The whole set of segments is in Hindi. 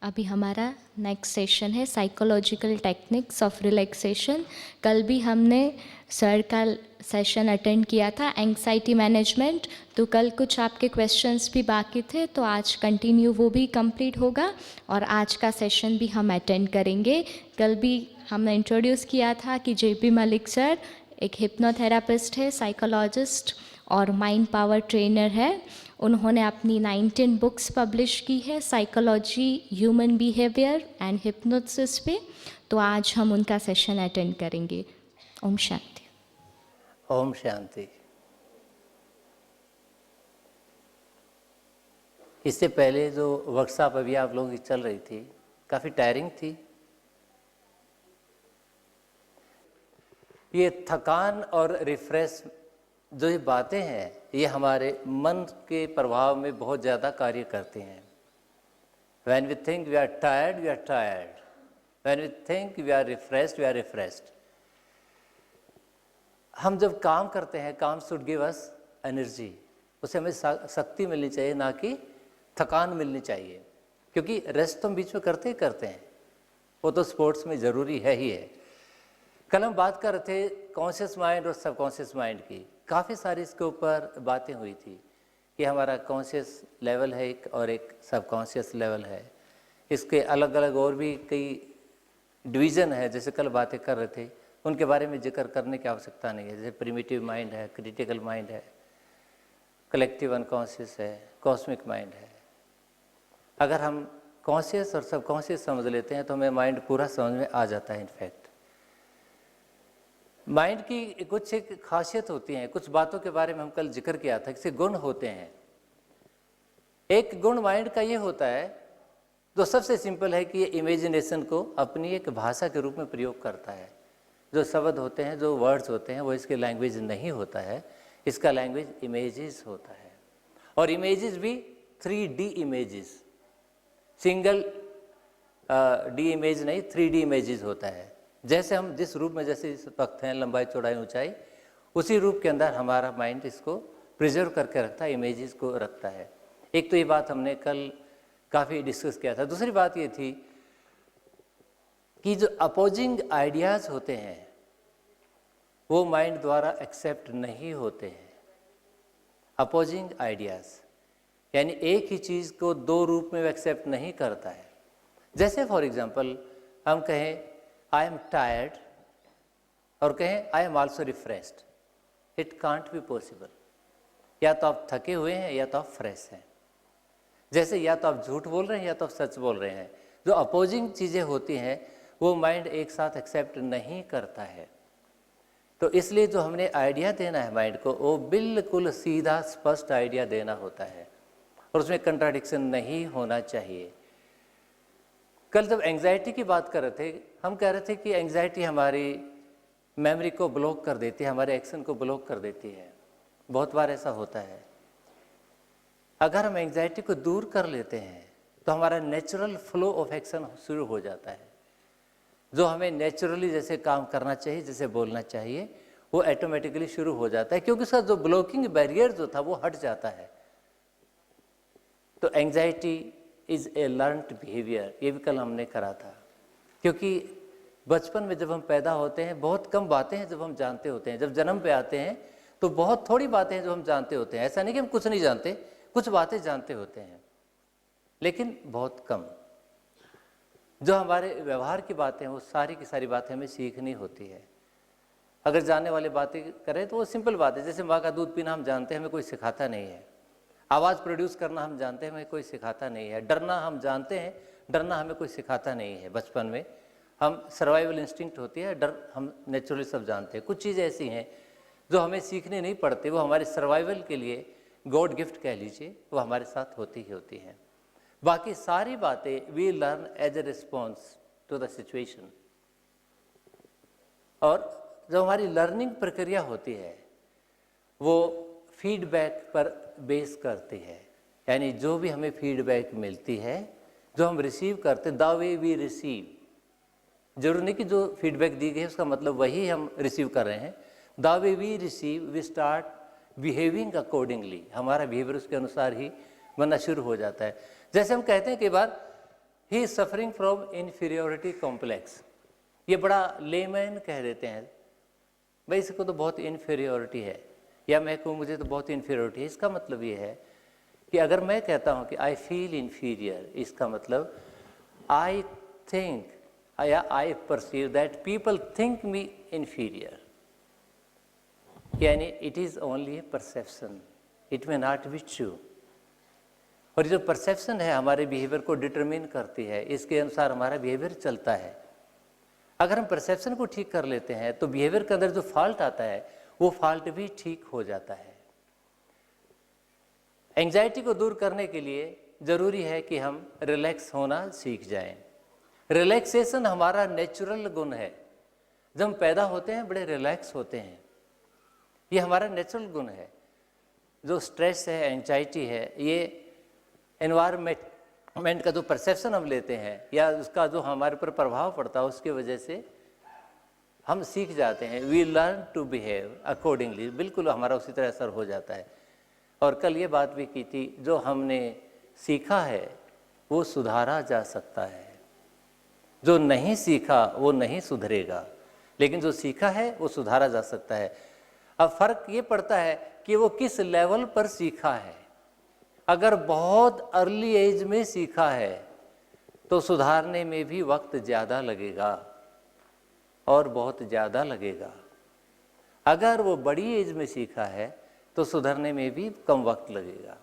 अभी हमारा नेक्स्ट सेशन है साइकोलॉजिकल टेक्निक्स ऑफ रिलैक्सेशन। कल भी हमने सर का सेशन अटेंड किया था एंग्जाइटी मैनेजमेंट, तो कल कुछ आपके क्वेश्चंस भी बाकी थे, तो आज कंटिन्यू वो भी कंप्लीट होगा और आज का सेशन भी हम अटेंड करेंगे। कल भी हमने इंट्रोड्यूस किया था कि जेपी मलिक सर एक हिप्नोथेरापिस्ट है, साइकोलॉजिस्ट और माइंड पावर ट्रेनर है। उन्होंने अपनी 19 बुक्स पब्लिश की है psychology, human behaviour and hypnosis पे। तो आज हम उनका सेशन अटेंड करेंगे। ओम शांति। ओम शांति। इससे पहले जो वर्कशॉप अभी आप लोगों की चल रही थी काफ़ी टायरिंग थी। ये थकान और रिफ्रेश जो ये बातें हैं ये हमारे मन के प्रभाव में बहुत ज़्यादा कार्य करते हैं। When we think we are tired, we are tired. When we think we are refreshed, we are refreshed. हम जब काम करते हैं, काम शुड गिव अस एनर्जी, उसे हमें शक्ति मिलनी चाहिए, ना कि थकान मिलनी चाहिए। क्योंकि रेस्ट तो हम बीच में करते ही करते हैं, वो तो स्पोर्ट्स में ज़रूरी है ही है। कल हम बात कर रहे थे कॉन्शियस माइंड और सबकॉन्शियस माइंड की। काफ़ी सारी इसके ऊपर बातें हुई थी कि हमारा कॉन्शियस लेवल है एक और एक सबकॉन्शियस लेवल है। इसके अलग अलग और भी कई डिवीज़न है, जैसे कल बातें कर रहे थे, उनके बारे में जिक्र करने की आवश्यकता नहीं है। जैसे प्रिमिटिव माइंड है, क्रिटिकल माइंड है, कलेक्टिव अनकॉन्शियस है, कॉस्मिक माइंड है। अगर हम कॉन्शियस और सबकॉन्शियस समझ लेते हैं तो हमें माइंड पूरा समझ में आ जाता है। इनफैक्ट माइंड की कुछ एक खासियत होती है, कुछ बातों के बारे में हम कल जिक्र किया था, किसी गुण होते हैं। एक गुण माइंड का ये होता है जो सबसे सिंपल है कि ये इमेजिनेशन को अपनी एक भाषा के रूप में प्रयोग करता है। जो शब्द होते हैं, जो वर्ड्स होते हैं, वो इसके लैंग्वेज नहीं होता है, इसका लैंग्वेज इमेजेस होता है। और इमेजेस भी 3D images, single D image नहीं, 3D इमेजेस होता है। जैसे हम जिस रूप में जैसे इस वक्त हैं, लंबाई चौड़ाई ऊंचाई, उसी रूप के अंदर हमारा माइंड इसको प्रिजर्व करके रखता है, इमेजेस को रखता है। एक तो ये बात हमने कल काफ़ी डिस्कस किया था। दूसरी बात ये थी कि जो अपोजिंग आइडियाज़ होते हैं वो माइंड द्वारा एक्सेप्ट नहीं होते हैं। अपोजिंग आइडियाज़ यानी एक ही चीज़ को दो रूप में एक्सेप्ट नहीं करता है। जैसे फॉर एग्जांपल हम कहें आई एम टायर्ड और कहें I am also refreshed, it can't be possible. या तो आप थके हुए हैं या तो आप फ्रेश हैं। जैसे या तो आप झूठ बोल रहे हैं या तो आप सच बोल रहे हैं। जो अपोजिंग चीज़ें होती हैं वो माइंड एक साथ एक्सेप्ट नहीं करता है। तो इसलिए जो हमने आइडिया देना है माइंड को, वो बिल्कुल सीधा स्पष्ट आइडिया देना होता है और उसमें कंट्राडिक्शन नहीं होना चाहिए। कल जब एंग्जाइटी की बात कर रहे थे, हम कह रहे थे कि एंग्जाइटी हमारी मेमोरी को ब्लॉक कर देती है, हमारे एक्शन को ब्लॉक कर देती है। बहुत बार ऐसा होता है। अगर हम एंग्जाइटी को दूर कर लेते हैं तो हमारा नेचुरल फ्लो ऑफ एक्शन शुरू हो जाता है। जो हमें नेचुरली जैसे काम करना चाहिए, जैसे बोलना चाहिए, वो ऑटोमेटिकली शुरू हो जाता है, क्योंकि उसका जो ब्लॉकिंग बैरियर जो था वो हट जाता है। तो anxiety is a learned behaviour, ये भी कल हमने करा था। क्योंकि बचपन में जब हम पैदा होते हैं बहुत कम बातें हैं जब हम जानते होते हैं। जब जन्म पे आते हैं तो बहुत थोड़ी बातें हैं जो हम जानते होते हैं। ऐसा नहीं कि हम कुछ नहीं जानते, कुछ बातें जानते होते हैं लेकिन बहुत कम। जो हमारे व्यवहार की बातें हैं वो सारी की सारी बातें हमें सीखनी होती है। अगर जानने वाली बातें करें तो वो सिंपल बात है। जैसे माँ का दूध पीना हम जानते हैं, हमें कोई सिखाता नहीं है। आवाज़ प्रोड्यूस करना हम जानते हैं, हमें कोई सिखाता नहीं है। डरना हम जानते हैं, डरना हमें कोई सिखाता नहीं है। बचपन में हम सर्वाइवल इंस्टिंक्ट होती है, डर हम नेचुरली सब जानते हैं। कुछ चीज़ें ऐसी हैं जो हमें सीखने नहीं पड़ती, वो हमारे सर्वाइवल के लिए गॉड गिफ्ट कह लीजिए, वो हमारे साथ होती ही होती हैं। बाकी सारी बातें we learn as a response to the situation. और जो हमारी लर्निंग प्रक्रिया होती है वो फीडबैक पर बेस करती है। यानी जो भी हमें फीडबैक मिलती है, जो हम रिसीव करते, द वे वी रिसीव, जरूर नहीं कि जो फीडबैक दी गई है उसका मतलब वही हम रिसीव कर रहे हैं। The way we receive we start behaving accordingly, हमारा बिहेवियर उसके अनुसार ही बनना शुरू हो जाता है। जैसे हम कहते हैं कई बार he is suffering from inferiority complex. ये बड़ा लेमैन कह देते हैं, भाई इसको तो बहुत इन्फीरियोरिटी है, या मैं कहूँ मुझे तो बहुत इन्फीरियोरिटी है। इसका मतलब ये है कि अगर मैं कहता हूँ कि आई फील इन्फीरियर, इसका मतलब आई थिंक या I perceive that people think me inferior, यानी it is only a perception, it may not be true. और जो परसेप्शन है हमारे बिहेवियर को डिटरमिन करती है, इसके अनुसार हमारा बिहेवियर चलता है। अगर हम परसेप्शन को ठीक कर लेते हैं तो बिहेवियर के अंदर जो फॉल्ट आता है वो फॉल्ट भी ठीक हो जाता है। एंग्जाइटी को दूर करने के लिए ज़रूरी है कि हम रिलैक्स होना सीख जाएं। रिलैक्सेशन हमारा नेचुरल गुण है। जब हम पैदा होते हैं बड़े रिलैक्स होते हैं, ये हमारा नेचुरल गुण है। जो स्ट्रेस है, एंग्जाइटी है, ये एनवायरमेंट का जो परसेप्शन हम लेते हैं या उसका जो हमारे पर प्रभाव पड़ता है उसकी वजह से हम सीख जाते हैं। We learn to behave accordingly, बिल्कुल हमारा उसी तरह असर हो जाता है। और कल ये बात भी की थी, जो हमने सीखा है वो सुधारा जा सकता है, जो नहीं सीखा वो नहीं सुधरेगा, लेकिन जो सीखा है वो सुधारा जा सकता है। अब फर्क ये पड़ता है कि वो किस लेवल पर सीखा है। अगर बहुत अर्ली एज में सीखा है तो सुधारने में भी वक्त ज़्यादा लगेगा और बहुत ज़्यादा लगेगा। अगर वो बड़ी एज में सीखा है तो सुधरने में भी कम वक्त लगेगा,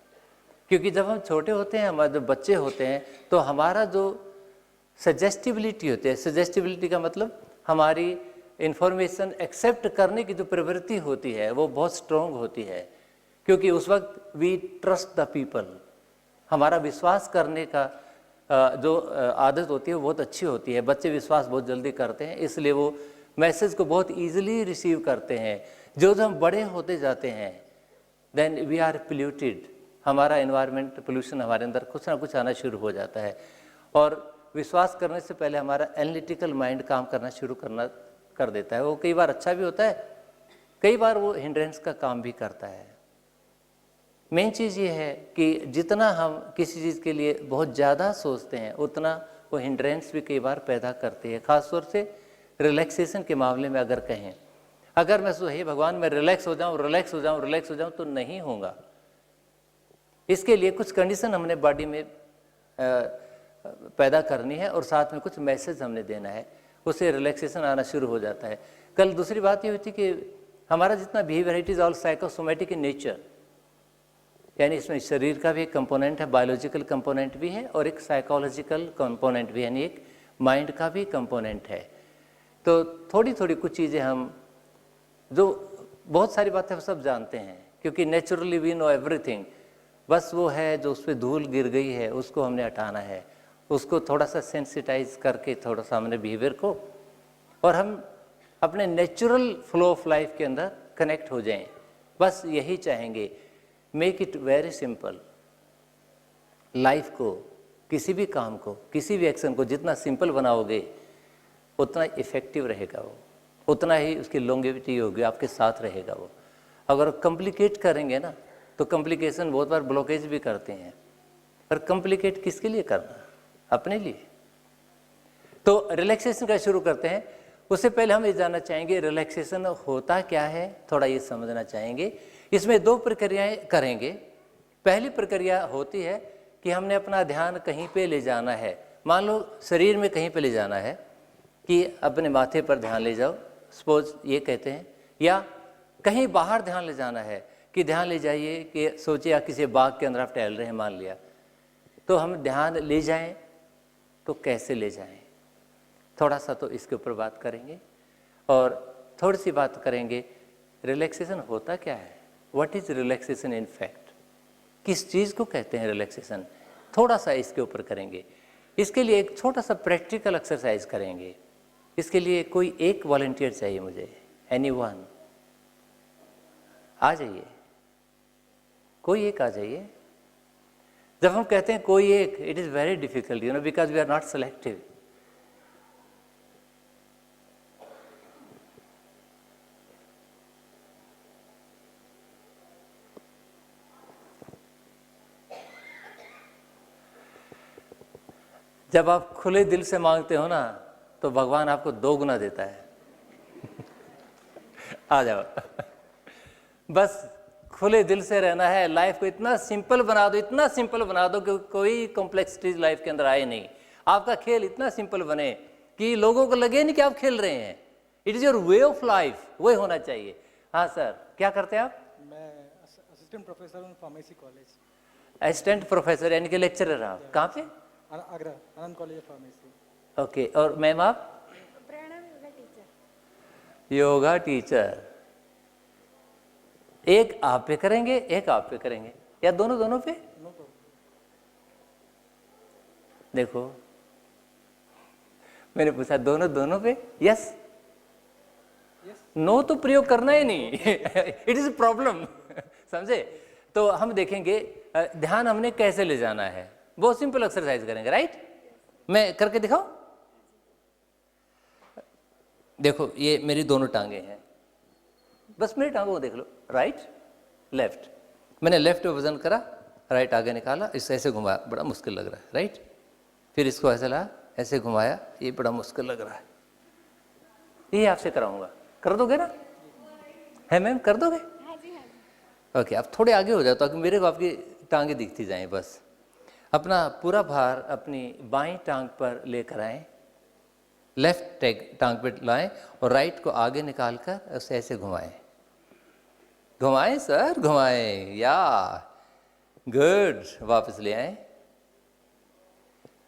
क्योंकि जब हम छोटे होते हैं, हमारे जब बच्चे होते हैं, तो हमारा जो सजेस्टिबिलिटी होती है, सजेस्टिबिलिटी का मतलब हमारी इन्फॉर्मेशन एक्सेप्ट करने की जो प्रवृत्ति होती है वो बहुत स्ट्रॉन्ग होती है, क्योंकि उस वक्त वी ट्रस्ट द पीपल, हमारा विश्वास करने का जो आदत होती है वो बहुत अच्छी होती है। बच्चे विश्वास बहुत जल्दी करते हैं, इसलिए वो मैसेज को बहुत ईजिली रिसीव करते हैं। जो हम बड़े होते जाते हैं देन वी आर पोल्यूटेड, हमारा एनवायरनमेंट पोल्यूशन हमारे अंदर कुछ ना कुछ आना शुरू हो जाता है। और विश्वास करने से पहले हमारा एनालिटिकल माइंड काम करना शुरू कर देता है। वो कई बार अच्छा भी होता है, कई बार वो हिंड्रेंस का काम भी करता है। मेन चीज़ ये है कि जितना हम किसी चीज़ के लिए बहुत ज़्यादा सोचते हैं उतना वो हिंड्रेंस भी कई बार पैदा करती है। ख़ासतौर से रिलैक्सेशन के मामले में अगर कहें, अगर मैं हे भगवान मैं रिलैक्स हो जाऊँ, रिलैक्स हो जाऊँ, रिलैक्स हो जाऊँ, तो नहीं होगा। इसके लिए कुछ कंडीशन हमने बॉडी में पैदा करनी है और साथ में कुछ मैसेज हमने देना है, उससे रिलैक्सेशन आना शुरू हो जाता है। कल दूसरी बात ये हुई थी कि हमारा जितना behaviour it is all psychosomatic in nature, यानी इसमें शरीर का भी एक कंपोनेंट है, बायोलॉजिकल कंपोनेंट भी है और एक साइकोलॉजिकल कंपोनेंट भी, यानी एक माइंड का भी कंपोनेंट है। तो थोड़ी थोड़ी कुछ चीज़ें हम, जो बहुत सारी बातें हम सब जानते हैं क्योंकि नेचुरली वी नो एवरीथिंग, बस वो है जो उस पर धूल गिर गई है उसको हमने हटाना है, उसको थोड़ा सा सेंसिटाइज करके थोड़ा सा हमने बिहेवियर को, और हम अपने नेचुरल फ्लो ऑफ लाइफ के अंदर कनेक्ट हो जाएं, बस यही चाहेंगे। Make it very simple. Life को, किसी भी काम को, किसी भी एक्शन को जितना सिंपल बनाओगे उतना इफेक्टिव रहेगा वो, उतना ही उसकी लॉन्गेविटी होगी, आपके साथ रहेगा वो। अगर कॉम्प्लिकेट करेंगे ना तो कॉम्प्लिकेशन बहुत बार ब्लॉकेज भी करते हैं, पर कॉम्प्लिकेट किसके लिए करना, अपने लिए। तो रिलैक्सेशन का शुरू करते हैं। उससे पहले हम ये जानना चाहेंगे रिलैक्सेशन होता क्या है, थोड़ा ये समझना चाहेंगे। इसमें दो प्रक्रियाएं करेंगे। पहली प्रक्रिया होती है कि हमने अपना ध्यान कहीं पे ले जाना है। मान लो शरीर में कहीं पे ले जाना है कि अपने माथे पर ध्यान ले जाओ, सपोज ये कहते हैं, या कहीं बाहर ध्यान ले जाना है कि ध्यान ले जाइए कि सोचिए आप किसी बाग के अंदर आप टहल रहे हैं, मान लिया, तो हम ध्यान ले जाएं तो कैसे ले जाएं, थोड़ा सा तो इसके ऊपर बात करेंगे। और थोड़ी सी बात करेंगे रिलैक्सेशन होता क्या है, what is relaxation in fact, किस चीज़ को कहते हैं रिलैक्सेशन, थोड़ा सा इसके ऊपर करेंगे। इसके लिए एक छोटा सा प्रैक्टिकल एक्सरसाइज करेंगे। इसके लिए कोई एक वॉलंटियर चाहिए मुझे, एनीवन, आ जाइए, कोई एक आ जाइए। जब हम कहते हैं कोई एक, it is very difficult, you know, because we are not selective. जब आप खुले दिल से मांगते हो ना तो भगवान आपको 2 गुना देता है। आ जाओ। बस खुले दिल से रहना है, लाइफ को इतना सिंपल बना दो, इतना सिंपल बना दो कि कोई कॉम्प्लेक्सिटीज लाइफ के अंदर आए नहीं। आपका खेल इतना सिंपल बने कि लोगों को लगे नहीं कि आप खेल रहे हैं। It is your way of life, वही होना चाहिए। हाँ सर, क्या करते हैं आप? मैं असिस्टेंट प्रोफेसर हूँ फार्मेसी कॉलेज, असिस्टेंट प्रोफेसर यानी कि लेक्चरर। आप कहाँ पे? आगरा, आनंद कॉलेज ऑफ फार्मेसी। ओके, और मैम आप? योगा टीचर। एक आप पे करेंगे, एक आप पे करेंगे, या दोनों दोनों पे? No problem. देखो, मैंने पूछा दोनों दोनों पे? यस नो तो प्रयोग करना ही नहीं। It is problem. समझे? तो हम देखेंगे ध्यान हमने कैसे ले जाना है। बहुत सिंपल एक्सरसाइज करेंगे, राइट? मैं करके दिखाऊं? देखो, ये मेरी दोनों टांगे हैं, बस मेरी टांगों को देख लो, राइट लेफ्ट। मैंने लेफ्ट पे वजन करा, राइट आगे निकाला, इसे ऐसे घुमाया, बड़ा मुश्किल लग रहा है, राइट? फिर इसको ऐसे लाया, ऐसे घुमाया, ये बड़ा मुश्किल लग रहा है। ये आपसे कराऊंगा, कर दोगे ना? है मैम, कर दोगे? ओके, आप थोड़े आगे हो जाओ ताकि मेरे को आपकी टांगे दिखती जाएं। बस अपना पूरा भार अपनी बाईं टांग पर लेकर आएं, लेफ्ट टांग पे लाएं और राइट को आगे निकालकर उसे ऐसे घुमाएं। घुमाएं सर, घुमाएं, या गुड। वापस ले आएं,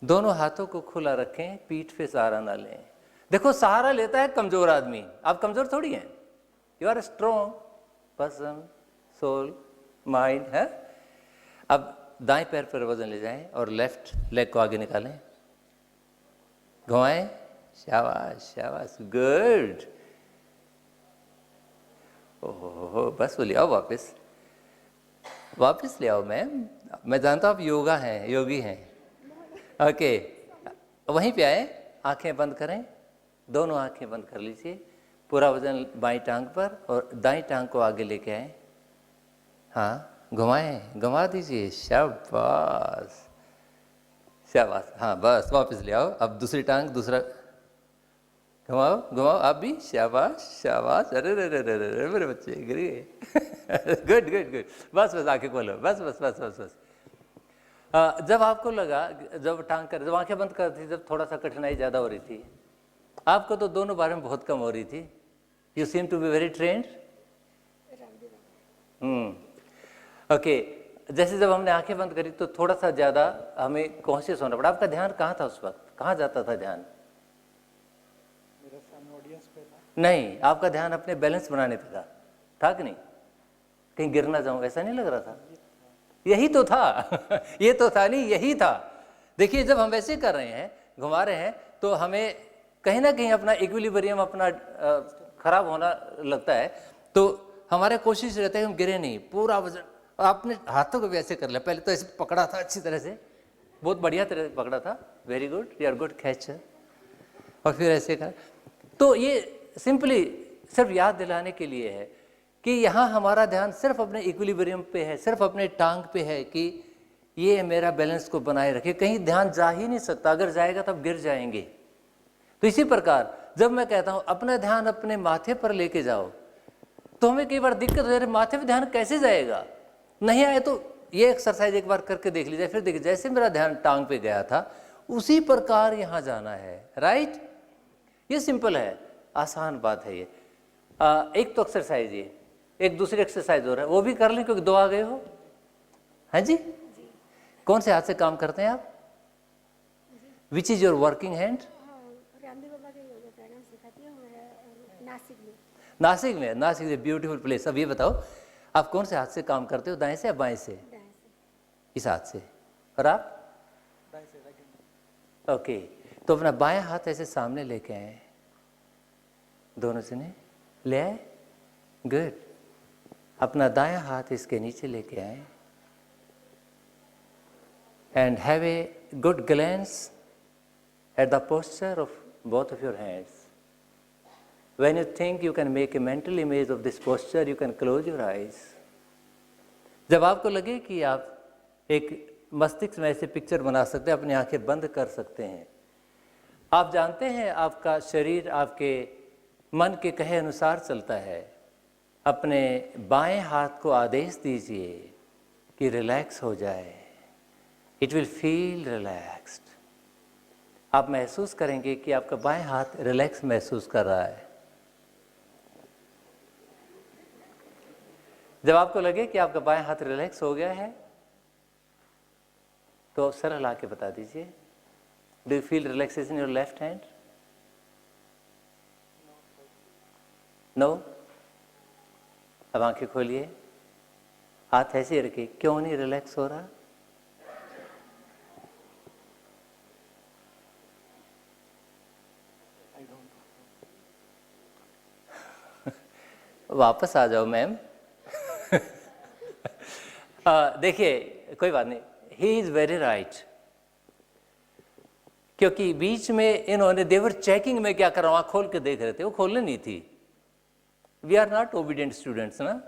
दोनों हाथों को खुला रखें, पीठ पे सहारा ना लें। देखो, सहारा लेता है कमजोर आदमी, आप कमजोर थोड़ी हैं। You are strong person, soul, mind है। अब दाएं पैर पर वजन ले जाएं और लेफ्ट लेग को आगे निकालें, घुमाएं, शाबाश शाबाश, गुड। ओहो, बस वो ले आओ, वापस वापस ले आओ मैम। मैं जानता हूँ आप योगा हैं, योगी हैं। ओके, वहीं पे आए, आंखें बंद करें, दोनों आंखें बंद कर लीजिए, पूरा वजन बाईं टांग पर और दाईं टांग को आगे लेके आए। हाँ, घुमाएं, घुमा दीजिए, शाबाश शाबाश। हाँ बस, वापस ले आओ। अब दूसरी टांग, दूसरा घुमाओ, घुमाओ आप भी, शाबाश शाबाश। अरे रे रे रे रे, मेरे बच्चे गिर गए। Good good good. बस बस आंखें खोलो, बस बस बस बस बस। जब आपको लगा, जब जब आंखें बंद कर थी, जब थोड़ा सा कठिनाई ज़्यादा हो रही थी, आपको तो दोनों बारे में बहुत कम हो रही थी। You seem to be very trained. Okay, जैसे जब हमने आंखें बंद करी तो थोड़ा सा ज़्यादा हमें कॉन्शियस होना पड़ा। आपका ध्यान कहाँ था उस वक्त? कहाँ जाता था ध्यान? मेरा सामने ऑडियंस पे था। नहीं, आपका ध्यान अपने बैलेंस बनाने पे था कि नहीं? कहीं गिर ना जाऊं, ऐसा नहीं लग रहा था? यही तो था। ये तो था नहीं, यही था। देखिए, जब हम वैसे कर रहे हैं, घुमा रहे हैं, तो हमें कहीं ना कहीं अपना इक्विलिब्रियम अपना खराब होना लगता है। तो हमारा कोशिश रहता है कि हम गिरे नहीं, पूरा वजन आपने हाथों को भी ऐसे कर लिया। पहले तो ऐसे पकड़ा था अच्छी तरह से, बहुत बढ़िया तरह से पकड़ा था, very good, you are good catcher. और फिर ऐसे कर। तो ये सिंपली सिर्फ याद दिलाने के लिए है कि यहाँ हमारा ध्यान सिर्फ अपने इक्विलिब्रियम पे है, सिर्फ अपने टांग पे है कि ये मेरा बैलेंस को बनाए रखे। कहीं ध्यान जा ही नहीं सकता, अगर जाएगा तब गिर जाएंगे। तो इसी प्रकार जब मैं कहता हूँ अपना ध्यान अपने माथे पर लेके जाओ, तो हमें कई बार दिक्कत हो जाए, माथे पे ध्यान कैसे जाएगा? नहीं आए तो ये एक्सरसाइज एक बार करके देख लीजिए। फिर देखिए, जैसे मेरा ध्यान टांग पे गया था उसी प्रकार यहाँ जाना है, राइट? ये सिंपल है, आसान बात है ये। एक तो एक्सरसाइज, ये एक दूसरी एक्सरसाइज हो रहा है, वो भी कर लें क्योंकि 2 आ गए हो। हैं जी? कौन से हाथ से काम करते हैं आप? Which is your working hand? Nashik में। Nashik is a beautiful place. अब ये बताओ, आप कौन से हाथ से काम करते हो, दाएं से या बाएं से? इस हाथ से। और आप? दाएं से, राइट हैंड। ओके, तो अपना बाएं हाथ ऐसे सामने लेके आए, दोनों से ने ले आए, गुड। अपना दायां हाथ इसके नीचे लेके आए and have a good glans at the posture of both of your hands. When you think, you can make a mental image of this posture, you can close your eyes. जब आपको लगे कि आप एक मस्तिष्क में ऐसे पिक्चर बना सकते हैं, अपनी आंखें बंद कर सकते हैं। आप जानते हैं आपका शरीर आपके मन के कहे अनुसार चलता है। अपने बाएं हाथ को आदेश दीजिए कि रिलैक्स हो जाए, इट विल फील रिलैक्स्ड। आप महसूस करेंगे कि आपका बाएं हाथ रिलैक्स महसूस कर रहा है। जब आपको लगे कि आपका बाएं हाथ रिलैक्स हो गया है तो सर हिला के बता दीजिए, do you feel relaxation in your left hand? No? अब आंखें खोलिए, हाथ ऐसे ही रखिए, क्यों नहीं रिलैक्स हो रहा? वापस आ जाओ मैम। देखिए कोई बात नहीं, ही इज वेरी राइट, क्योंकि बीच में इन्होंने देवर चेकिंग में क्या कर रहा हूं, खोल के देख रहे थे, वो खोलने नहीं थी। We are not obedient students ना।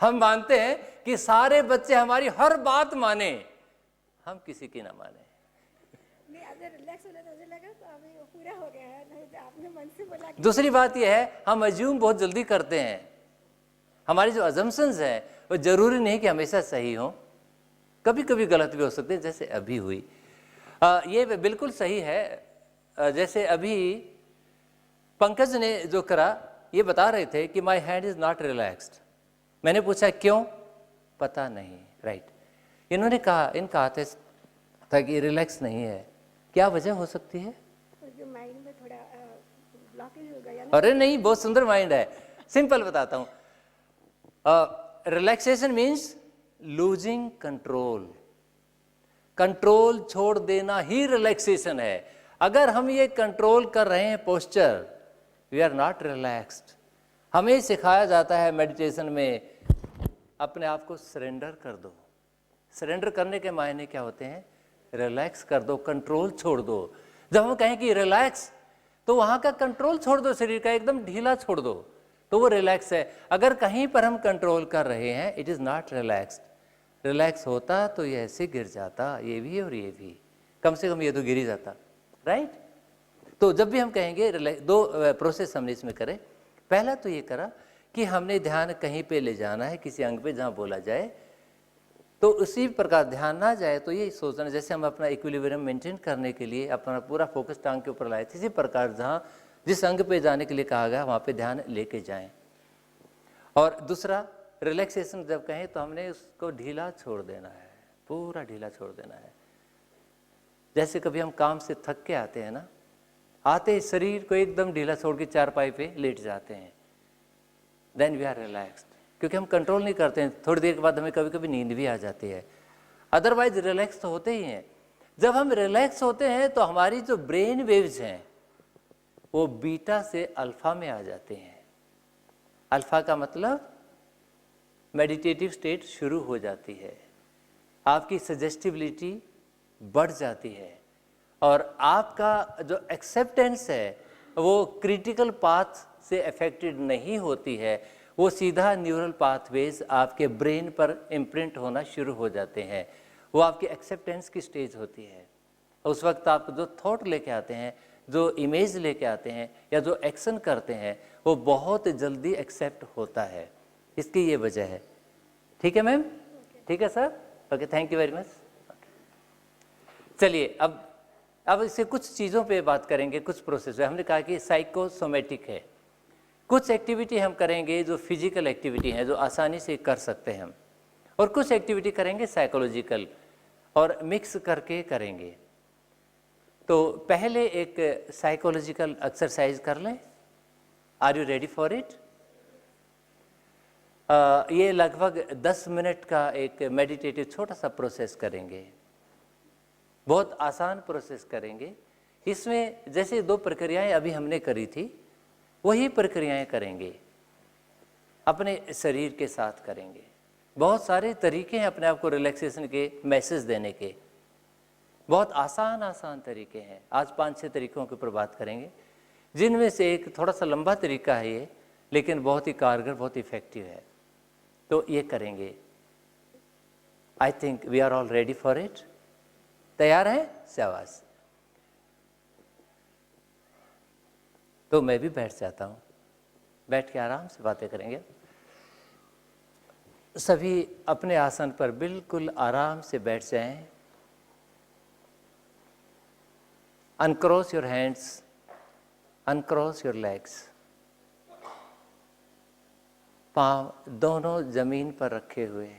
हम मानते हैं कि सारे बच्चे हमारी हर बात माने, हम किसी की ना माने। रिलैक्स होने मुझे लगा तो अभी वो पूरा हो गया है, नहीं तो आपने मन से बोला कि दूसरी बात यह है, हम अज्यूम बहुत जल्दी करते हैं। हमारी जो अजम्पशंस हैं वो जरूरी नहीं कि हमेशा सही हो, कभी कभी गलत भी हो सकते हैं, जैसे अभी हुई। ये बिल्कुल सही है। जैसे अभी पंकज ने जो करा, ये बता रहे थे कि my hand is not relaxed. मैंने पूछा क्यों, पता नहीं। राइट, इन्होंने कहा, इनका हाथ था कि रिलैक्स नहीं है। क्या वजह हो सकती है? जो माइंड में थोड़ा ब्लॉकेज हो गया ना। अरे नहीं, बहुत सुंदर माइंड है। सिंपल बताता हूं, relaxation means losing control. Control छोड़ देना ही रिलैक्सेशन है। अगर हम ये कंट्रोल कर रहे हैं posture, we are not relaxed. हमें सिखाया जाता है मेडिटेशन में, अपने आप को सरेंडर कर दो। सरेंडर करने के मायने क्या होते हैं? रिलैक्स कर दो, कंट्रोल छोड़ दो। जब हम कहें कि रिलैक्स, तो वहां का कंट्रोल छोड़ दो, शरीर का एकदम ढीला छोड़ दो, तो वो रिलैक्स है। अगर कहीं पर हम कंट्रोल कर रहे हैं, it is not relaxed. Relax होता तो ये ऐसे गिर जाता, ये भी और ये भी, कम से कम ये तो गिर ही जाता। राइट? तो जब भी हम कहेंगे दो प्रोसेस हमने इसमें करे। पहला तो ये करा कि हमने ध्यान कहीं पे ले जाना है, किसी अंग पे जहां बोला जाए, तो उसी प्रकार ध्यान ना जाए तो ये सोचना, जैसे हम अपना इक्विलिब्रियम मेंटेन करने के लिए अपना पूरा फोकस टांग के ऊपर लाए थे, इसी प्रकार जहां जिस अंग पे जाने के लिए कहा गया वहां पे ध्यान लेके जाएं। और दूसरा, रिलैक्सेशन जब कहें तो हमने उसको ढीला छोड़ देना है, पूरा ढीला छोड़ देना है। जैसे कभी हम काम से थक के आते हैं ना, आते ही शरीर को एकदम ढीला छोड़ के चारपाई पे लेट जाते हैं, देन वी आर रिलैक्स्ड। क्योंकि हम कंट्रोल नहीं करते हैं, थोड़ी देर के बाद हमें कभी कभी नींद भी आ जाती है। अदरवाइज रिलैक्स तो होते ही हैं। जब हम रिलैक्स होते हैं तो हमारी जो ब्रेन वेव्स हैं वो बीटा से अल्फा में आ जाते हैं। अल्फा का मतलब मेडिटेटिव स्टेट शुरू हो जाती है, आपकी सजेस्टिबिलिटी बढ़ जाती है, और आपका जो एक्सेप्टेंस है वो क्रिटिकल पाथ से अफेक्टेड नहीं होती है, वो सीधा न्यूरल पाथवेज आपके ब्रेन पर इम्प्रिंट होना शुरू हो जाते हैं। वो आपकी एक्सेप्टेंस की स्टेज होती है। उस वक्त आप जो थॉट लेके आते हैं, जो इमेज लेके आते हैं, या जो एक्शन करते हैं, वो बहुत जल्दी एक्सेप्ट होता है। इसकी ये वजह है। ठीक है मैम? ठीक है sir? Okay, thank you very much. चलिए अब इससे कुछ चीज़ों पे बात करेंगे, कुछ प्रोसेस है। हमने कहा कि साइकोसोमेटिक है। कुछ एक्टिविटी हम करेंगे जो फिजिकल एक्टिविटी है, जो आसानी से कर सकते हैं हम, और कुछ एक्टिविटी करेंगे साइकोलॉजिकल, और मिक्स करके करेंगे। तो पहले एक साइकोलॉजिकल एक्सरसाइज कर लें। Are you ready for it? ये लगभग 10 मिनट का एक मेडिटेटिव छोटा सा प्रोसेस करेंगे, बहुत आसान प्रोसेस करेंगे। इसमें जैसे 2 प्रक्रियाएं अभी हमने करी थी, वही प्रक्रियाएं करेंगे, अपने शरीर के साथ करेंगे। बहुत सारे तरीके हैं अपने आप को रिलैक्सेशन के मैसेज देने के, बहुत आसान तरीके हैं। आज 5-6 तरीकों के ऊपर बात करेंगे, जिनमें से एक थोड़ा सा लंबा तरीका है ये, लेकिन बहुत ही कारगर, बहुत इफेक्टिव है। तो ये करेंगे। I think we are all ready for it. तैयार हैं? शाबाश। तो मैं भी बैठ जाता हूँ, बैठ के आराम से बातें करेंगे। सभी अपने आसन पर बिल्कुल आराम से बैठ जाएं। अनक्रॉस योर हैंड्स, अनक्रॉस योर लेग्स। पांव दोनों जमीन पर रखे हुए,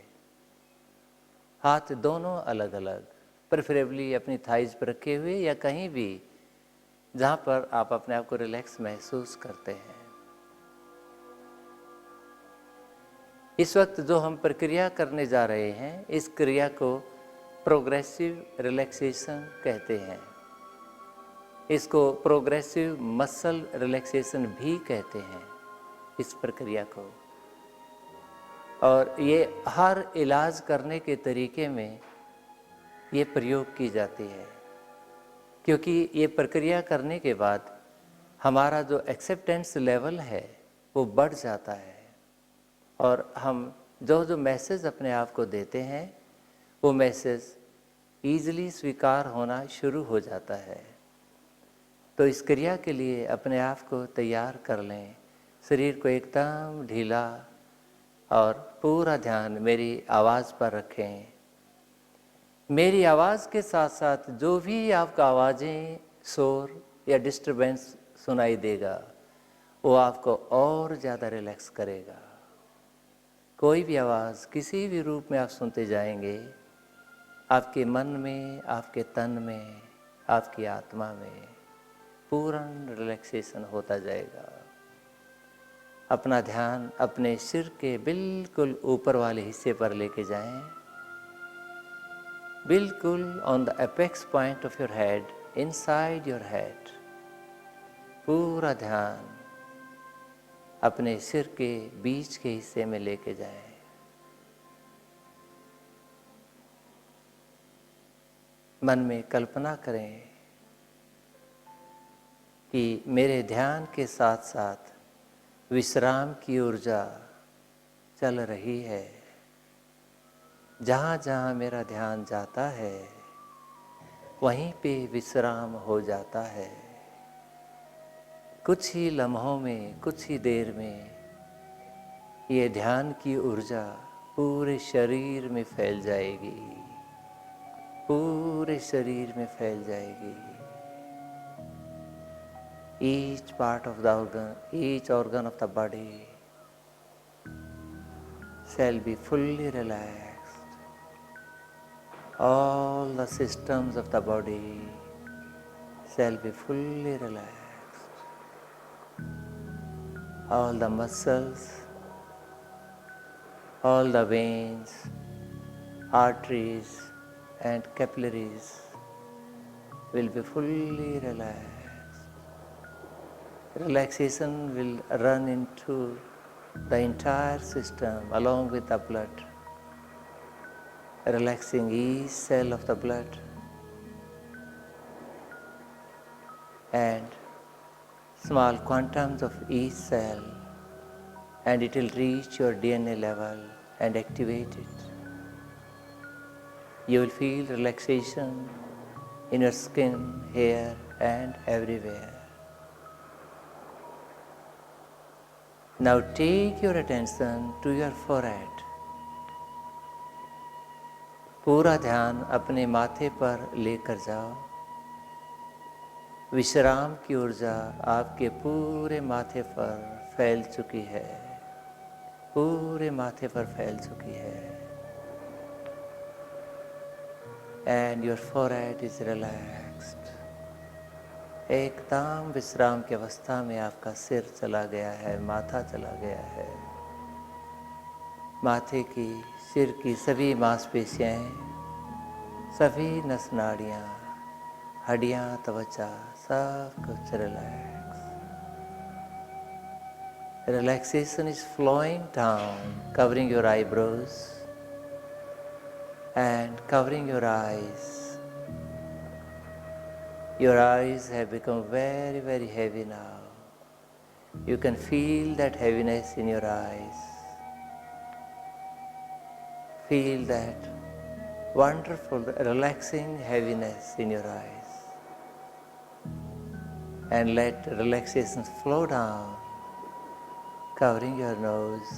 हाथ दोनों अलग अलग, प्रेफरेबली अपनी थाइज पर रखे हुए या कहीं भी जहाँ पर आप अपने आप को रिलैक्स महसूस करते हैं। इस वक्त जो हम प्रक्रिया करने जा रहे हैं, इस क्रिया को प्रोग्रेसिव रिलैक्सेशन कहते हैं। इसको प्रोग्रेसिव मसल रिलैक्सेशन भी कहते हैं, इस प्रक्रिया को। और ये हर इलाज करने के तरीके में ये प्रयोग की जाती है, क्योंकि ये प्रक्रिया करने के बाद हमारा जो एक्सेप्टेंस लेवल है वो बढ़ जाता है, और हम जो मैसेज अपने आप को देते हैं वो मैसेज ईजिली स्वीकार होना शुरू हो जाता है। तो इस क्रिया के लिए अपने आप को तैयार कर लें, शरीर को एकदम ढीला, और पूरा ध्यान मेरी आवाज़ पर रखें। मेरी आवाज़ के साथ साथ जो भी आपको आवाज़ें, शोर या डिस्टरबेंस सुनाई देगा वो आपको और ज़्यादा रिलैक्स करेगा। कोई भी आवाज़ किसी भी रूप में आप सुनते जाएंगे, आपके मन में, आपके तन में, आपकी आत्मा में पूर्ण रिलैक्सेशन होता जाएगा। अपना ध्यान अपने सिर के बिल्कुल ऊपर वाले हिस्से पर लेके जाएं, बिल्कुल on the apex point of your head, inside your head. पूरा ध्यान अपने सिर के बीच के हिस्से में लेके जाएं। मन में कल्पना करें कि मेरे ध्यान के साथ साथ विश्राम की ऊर्जा चल रही है। जहाँ जहाँ मेरा ध्यान जाता है वहीं पे विश्राम हो जाता है। कुछ ही लम्हों में, कुछ ही देर में ये ध्यान की ऊर्जा पूरे शरीर में फैल जाएगी, पूरे शरीर में फैल जाएगी। Each part of the organ, each organ of the body shall be fully relaxed. All the systems of the body shall be fully relaxed. All the muscles, all the veins, arteries and capillaries will be fully relaxed. Relaxation will run into the entire system along with the blood, relaxing each cell of the blood, and small quantums of each cell, and it will reach your DNA level and activate it. You will feel relaxation in your skin, hair, and everywhere. Now take your attention to your forehead. पूरा ध्यान अपने माथे पर लेकर जाओ। विश्राम की ऊर्जा आपके पूरे माथे पर फैल चुकी है, पूरे माथे पर फैल चुकी है। And your forehead is relaxed. एकदम विश्राम की अवस्था में आपका सिर चला गया है, माथा चला गया है। माथे की, सिर की सभी मांसपेशियाँ, सभी नस नाड़ियाँ, हड्डियाँ, त्वचा, सब कुछ relax. Relaxation is flowing down, covering your eyebrows and covering your eyes. Your eyes have become very, very heavy now. You can feel that heaviness in your eyes. Feel that wonderful, relaxing heaviness in your eyes. And let relaxation flow down, covering your nose,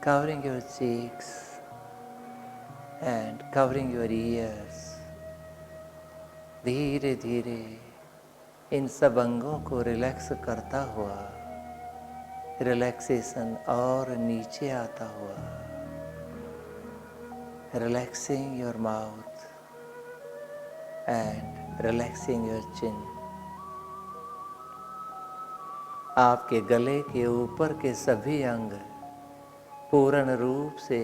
covering your cheeks, and covering your ears. धीरे धीरे इन सब अंगों को रिलैक्स करता हुआ रिलैक्सेशन और नीचे आता हुआ, relaxing your mouth and relaxing your chin. आपके गले के ऊपर के सभी अंग पूर्ण रूप से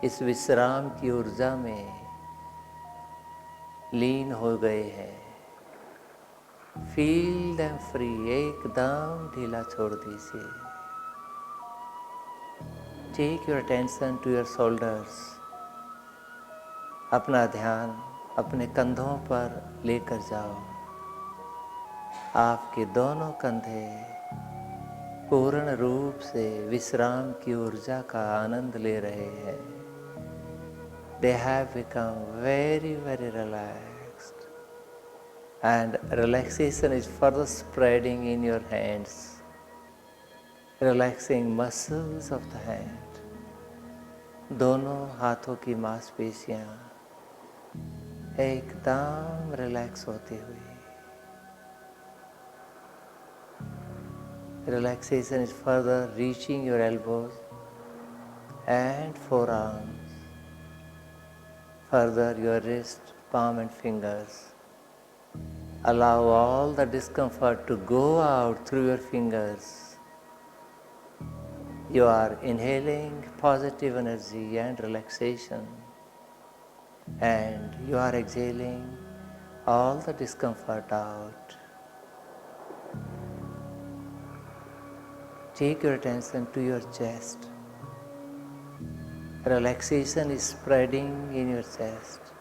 इस विश्राम की ऊर्जा में लीन हो गए हैं। फील देम फ्री, एकदम ढीला छोड़ दीजिए। Take your attention to your shoulders, अपना ध्यान अपने कंधों पर लेकर जाओ। आपके दोनों कंधे पूर्ण रूप से विश्राम की ऊर्जा का आनंद ले रहे हैं। They have become very, very relaxed. And relaxation is further spreading in your hands, relaxing muscles of the hand. दोनों हाथों की मांसपेशियां एकदम रिलैक्स होती हुई। Relaxation is further reaching your elbows and forearms, further your wrist, palm and fingers. Allow all the discomfort to go out through your fingers. You are inhaling positive energy and relaxation, and you are exhaling all the discomfort out. Take your attention to your chest. Relaxation is spreading in your chest,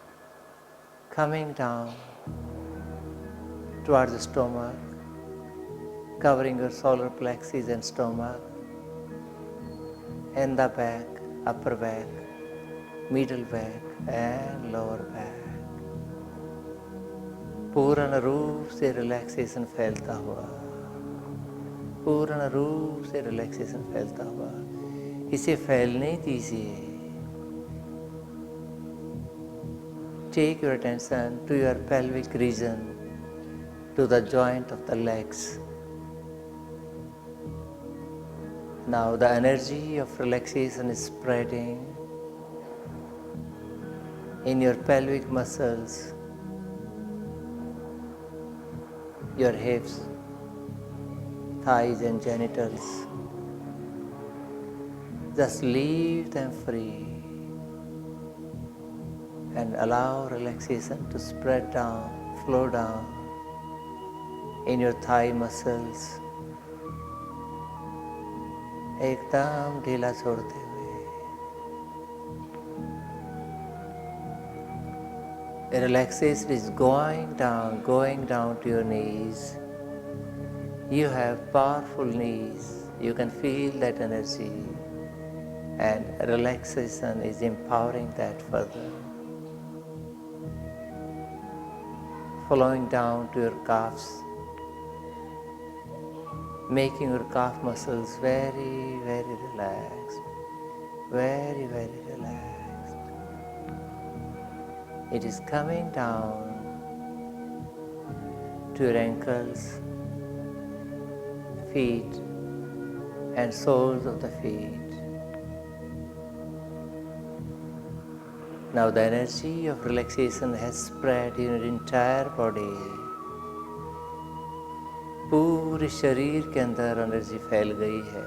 coming down towards the stomach, covering your solar plexus and stomach, and the back, upper back, middle back and lower back. पूर्ण रूप से रिलैक्सेशन फैलता हुआ, पूर्ण रूप से रिलैक्सेशन फैलता हुआ। इसे फैलने दीजिए। Take your attention to your pelvic region, to the joint of the legs. Now the energy of relaxation is spreading in your pelvic muscles, your hips, thighs and genitals. Just leave them free and allow relaxation to spread down, flow down in your thigh muscles, एकदम ढीला छोड़ते हुए। Relaxation is going down to your knees. You have powerful knees. You can feel that energy, and relaxation is empowering that further. Flowing down to your calves, making your calf muscles very, very relaxed, very, very relaxed. It is coming down to your ankles, feet, and soles of the feet. Now the energy of relaxation has spread in your entire body. पूरे शरीर के अंदर एनर्जी फैल गई है।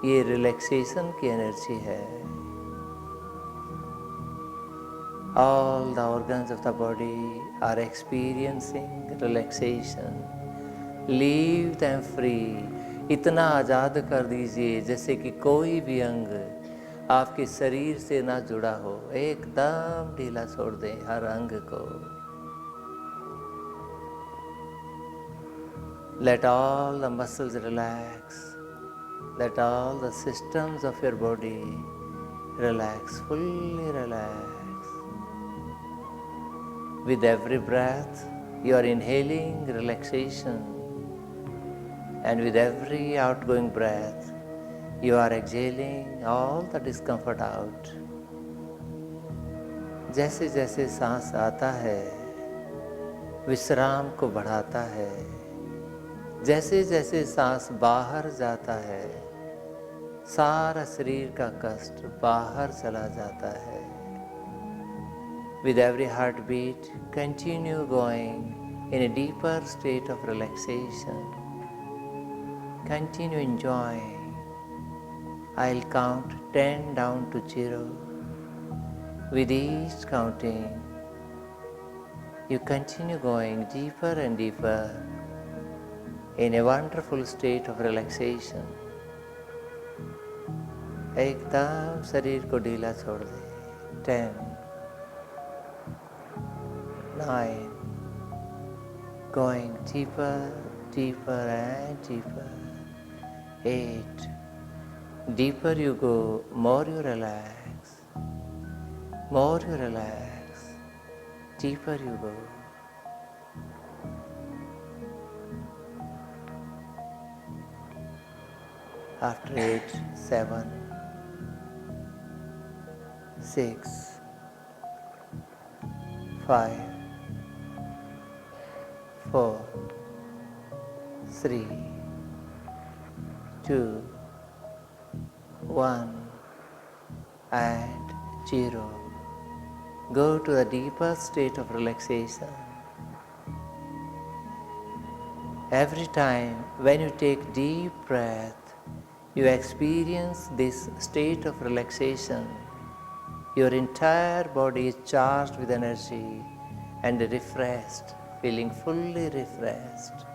ये रिलैक्सेशन की एनर्जी है। All the organs of the body are experiencing relaxation. Leave them free. इतना आज़ाद कर दीजिए जैसे कि कोई भी अंग आपके शरीर से ना जुड़ा हो। एकदम ढीला छोड़ दें हर अंग को। Let all the muscles relax. Let all the systems of your body relax, fully relax. With every breath, you are inhaling relaxation, and with every outgoing breath, you are exhaling all the discomfort out. जैसे जैसे सांस आता है, विश्राम को बढ़ाता है, जैसे जैसे सांस बाहर जाता है, सारा शरीर का कष्ट बाहर चला जाता है. With every heartbeat, continue going in a deeper state of relaxation. Continue enjoying. I'll count 10 down to 0. With each counting, you continue going deeper and deeper in a wonderful state of relaxation. एकदम शरीर को ढीला छोड़ दे. 10, 9, going deeper, deeper and deeper. 8, deeper you go, more you relax. More you relax, deeper you go. After 8, 7, 6, 5, 4, 3, 2, 1 and 0. Go to the deeper state of relaxation. Every time when you take deep breath, you experience this state of relaxation. Your entire body is charged with energy and refreshed, feeling fully refreshed.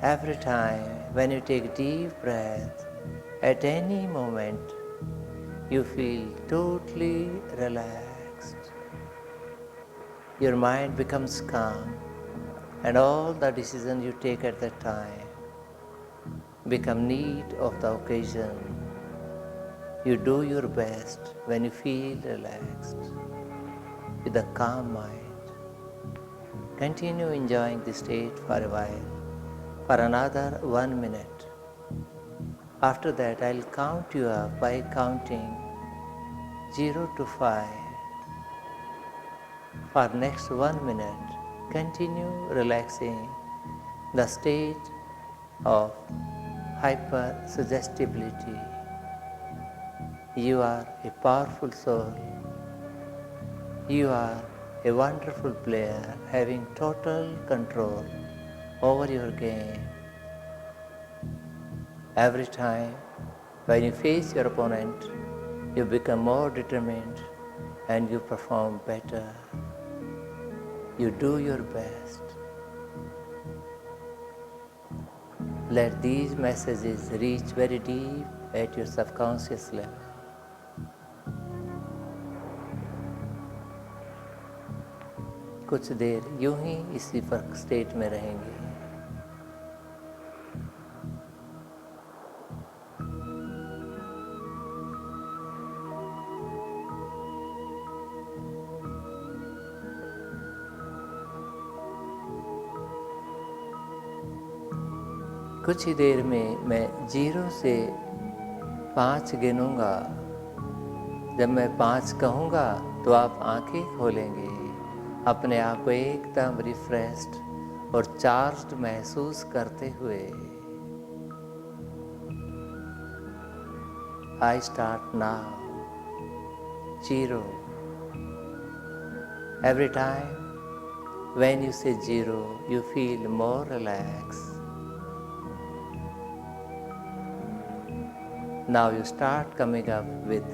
Every time when you take deep breath, at any moment, you feel totally relaxed. Your mind becomes calm, and all the decisions you take at that time become need of the occasion. You do your best when you feel relaxed, with a calm mind. Continue enjoying this state for a while, for another 1 minute. After that, I'll count you up by counting 0 to 5. For next 1 minute, continue relaxing the state of hyper-suggestibility. You are a powerful soul. You are a wonderful player having total control over your game. Every time when you face your opponent, you become more determined and you perform better. You do your best. Let these messages reach very deep at your subconscious level. कुछ देर यूं ही इसी फर्क स्टेट में रहेंगे. कुछ ही देर में मैं 0 से 5 गिनूंगा. जब मैं 5 कहूँगा तो आप आंखें खोलेंगे, अपने आप को एकदम रिफ्रेश्ड और चार्ज्ड महसूस करते हुए. I start now. 0. Every time when you say 0, you feel more relaxed. Now you start coming up with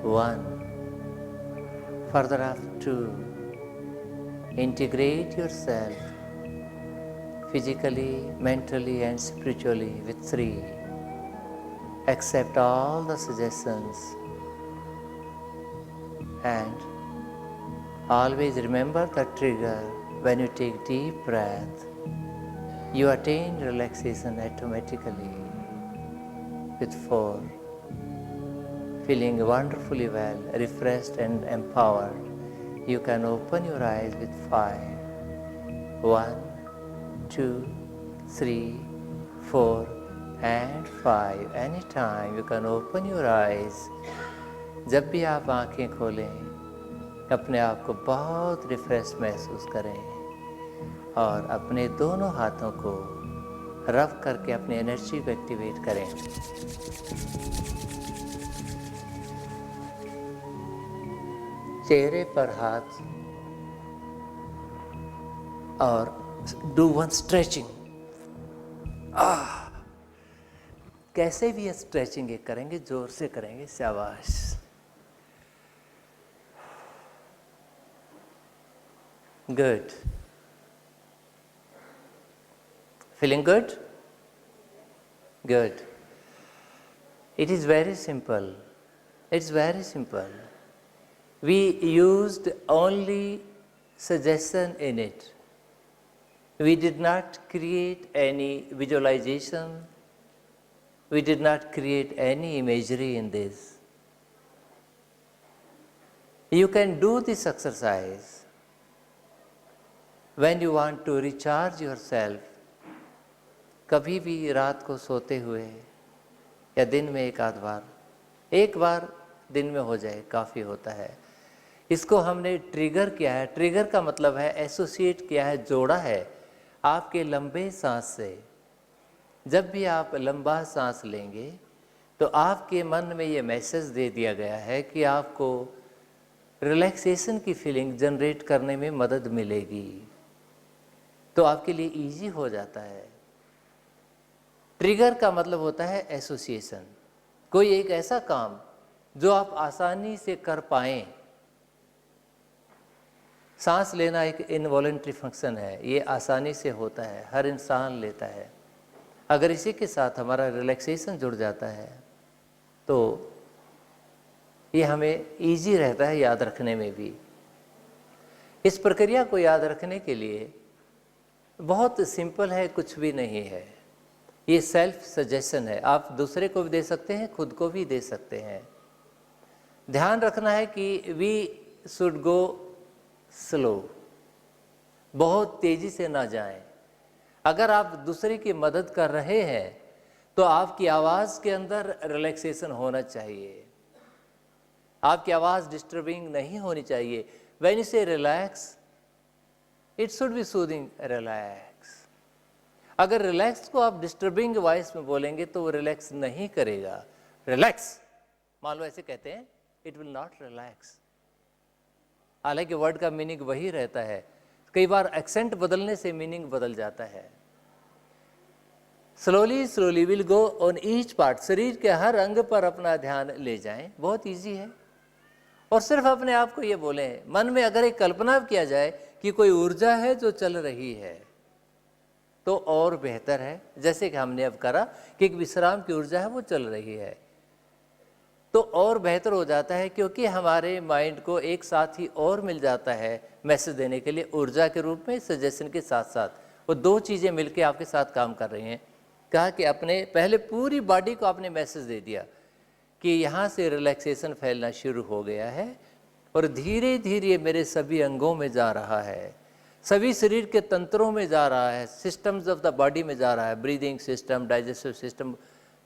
1. Further up 2. Integrate yourself physically, mentally and spiritually with 3. Accept all the suggestions and always remember the trigger. When you take deep breath, you attain relaxation automatically. With 4. feeling wonderfully well, refreshed and empowered, you can open your eyes with 5. 1, 2, 3, 4 and 5. Anytime you can open your eyes. जब भी आप आंखें खोलें, अपने आप को बहुत रिफ्रेश महसूस करें और अपने दोनों हाथों को रब करके अपनी एनर्जी को एक्टिवेट करें। चेहरे पर हाथ और डू वन स्ट्रेचिंग। कैसे भी ये स्ट्रेचिंग करेंगे, जोर से करेंगे। शाबाश। Good. Feeling good? Good. It is very simple. It's very simple. We used only suggestion in it. We did not create any visualization. We did not create any imagery in this. You can do this exercise when you want to recharge yourself. कभी भी रात को सोते हुए या दिन में एक बार दिन में हो जाए काफ़ी होता है। इसको हमने ट्रिगर किया है। ट्रिगर का मतलब है एसोसिएट किया है, जोड़ा है आपके लंबे सांस से। जब भी आप लंबा सांस लेंगे तो आपके मन में ये मैसेज दे दिया गया है कि आपको रिलैक्सेशन की फीलिंग जनरेट करने में मदद मिलेगी, तो आपके लिए इजी हो जाता है। ट्रिगर का मतलब होता है एसोसिएशन, कोई एक ऐसा काम जो आप आसानी से कर पाएं। सांस लेना एक इनवॉलंटरी फंक्शन है, ये आसानी से होता है, हर इंसान लेता है। अगर इसी के साथ हमारा रिलैक्सेशन जुड़ जाता है तो ये हमें इजी रहता है याद रखने में भी। इस प्रक्रिया को याद रखने के लिए बहुत सिंपल है, कुछ भी नहीं है। ये सेल्फ सजेशन है, आप दूसरे को भी दे सकते हैं, खुद को भी दे सकते हैं। ध्यान रखना है कि वी शुड गो स्लो, बहुत तेजी से ना जाएं। अगर आप दूसरे की मदद कर रहे हैं तो आपकी आवाज़ के अंदर रिलैक्सेशन होना चाहिए, आपकी आवाज़ डिस्टर्बिंग नहीं होनी चाहिए। व्हेन यू से relax, it should be soothing relax. अगर रिलैक्स को आप डिस्टर्बिंग वॉइस में बोलेंगे तो वो रिलैक्स नहीं करेगा। रिलैक्स मान लो ऐसे कहते हैं, इट विल नॉट रिलैक्स। हालांकि वर्ड का मीनिंग वही रहता है, कई बार एक्सेंट बदलने से मीनिंग बदल जाता है। Slowly slowly will go on each part, शरीर के हर अंग पर अपना ध्यान ले जाएं, बहुत इजी है। और सिर्फ अपने आप को ये बोलें, मन में अगर एक कल्पना किया जाए कि कोई ऊर्जा है जो चल रही है तो और बेहतर है। जैसे कि हमने अब करा कि एक विश्राम की ऊर्जा है वो चल रही है, तो और बेहतर हो जाता है, क्योंकि हमारे माइंड को एक साथ ही और मिल जाता है मैसेज देने के लिए, ऊर्जा के रूप में, सजेशन के साथ साथ। वो दो चीज़ें मिलके आपके साथ काम कर रही हैं। कहा कि अपने पहले पूरी बॉडी को आपने मैसेज दे दिया कि यहाँ से रिलैक्सेशन फैलना शुरू हो गया है और धीरे धीरे मेरे सभी अंगों में जा रहा है, सभी शरीर के तंत्रों में जा रहा है, सिस्टम्स ऑफ द बॉडी में जा रहा है। ब्रीदिंग सिस्टम, डाइजेस्टिव सिस्टम,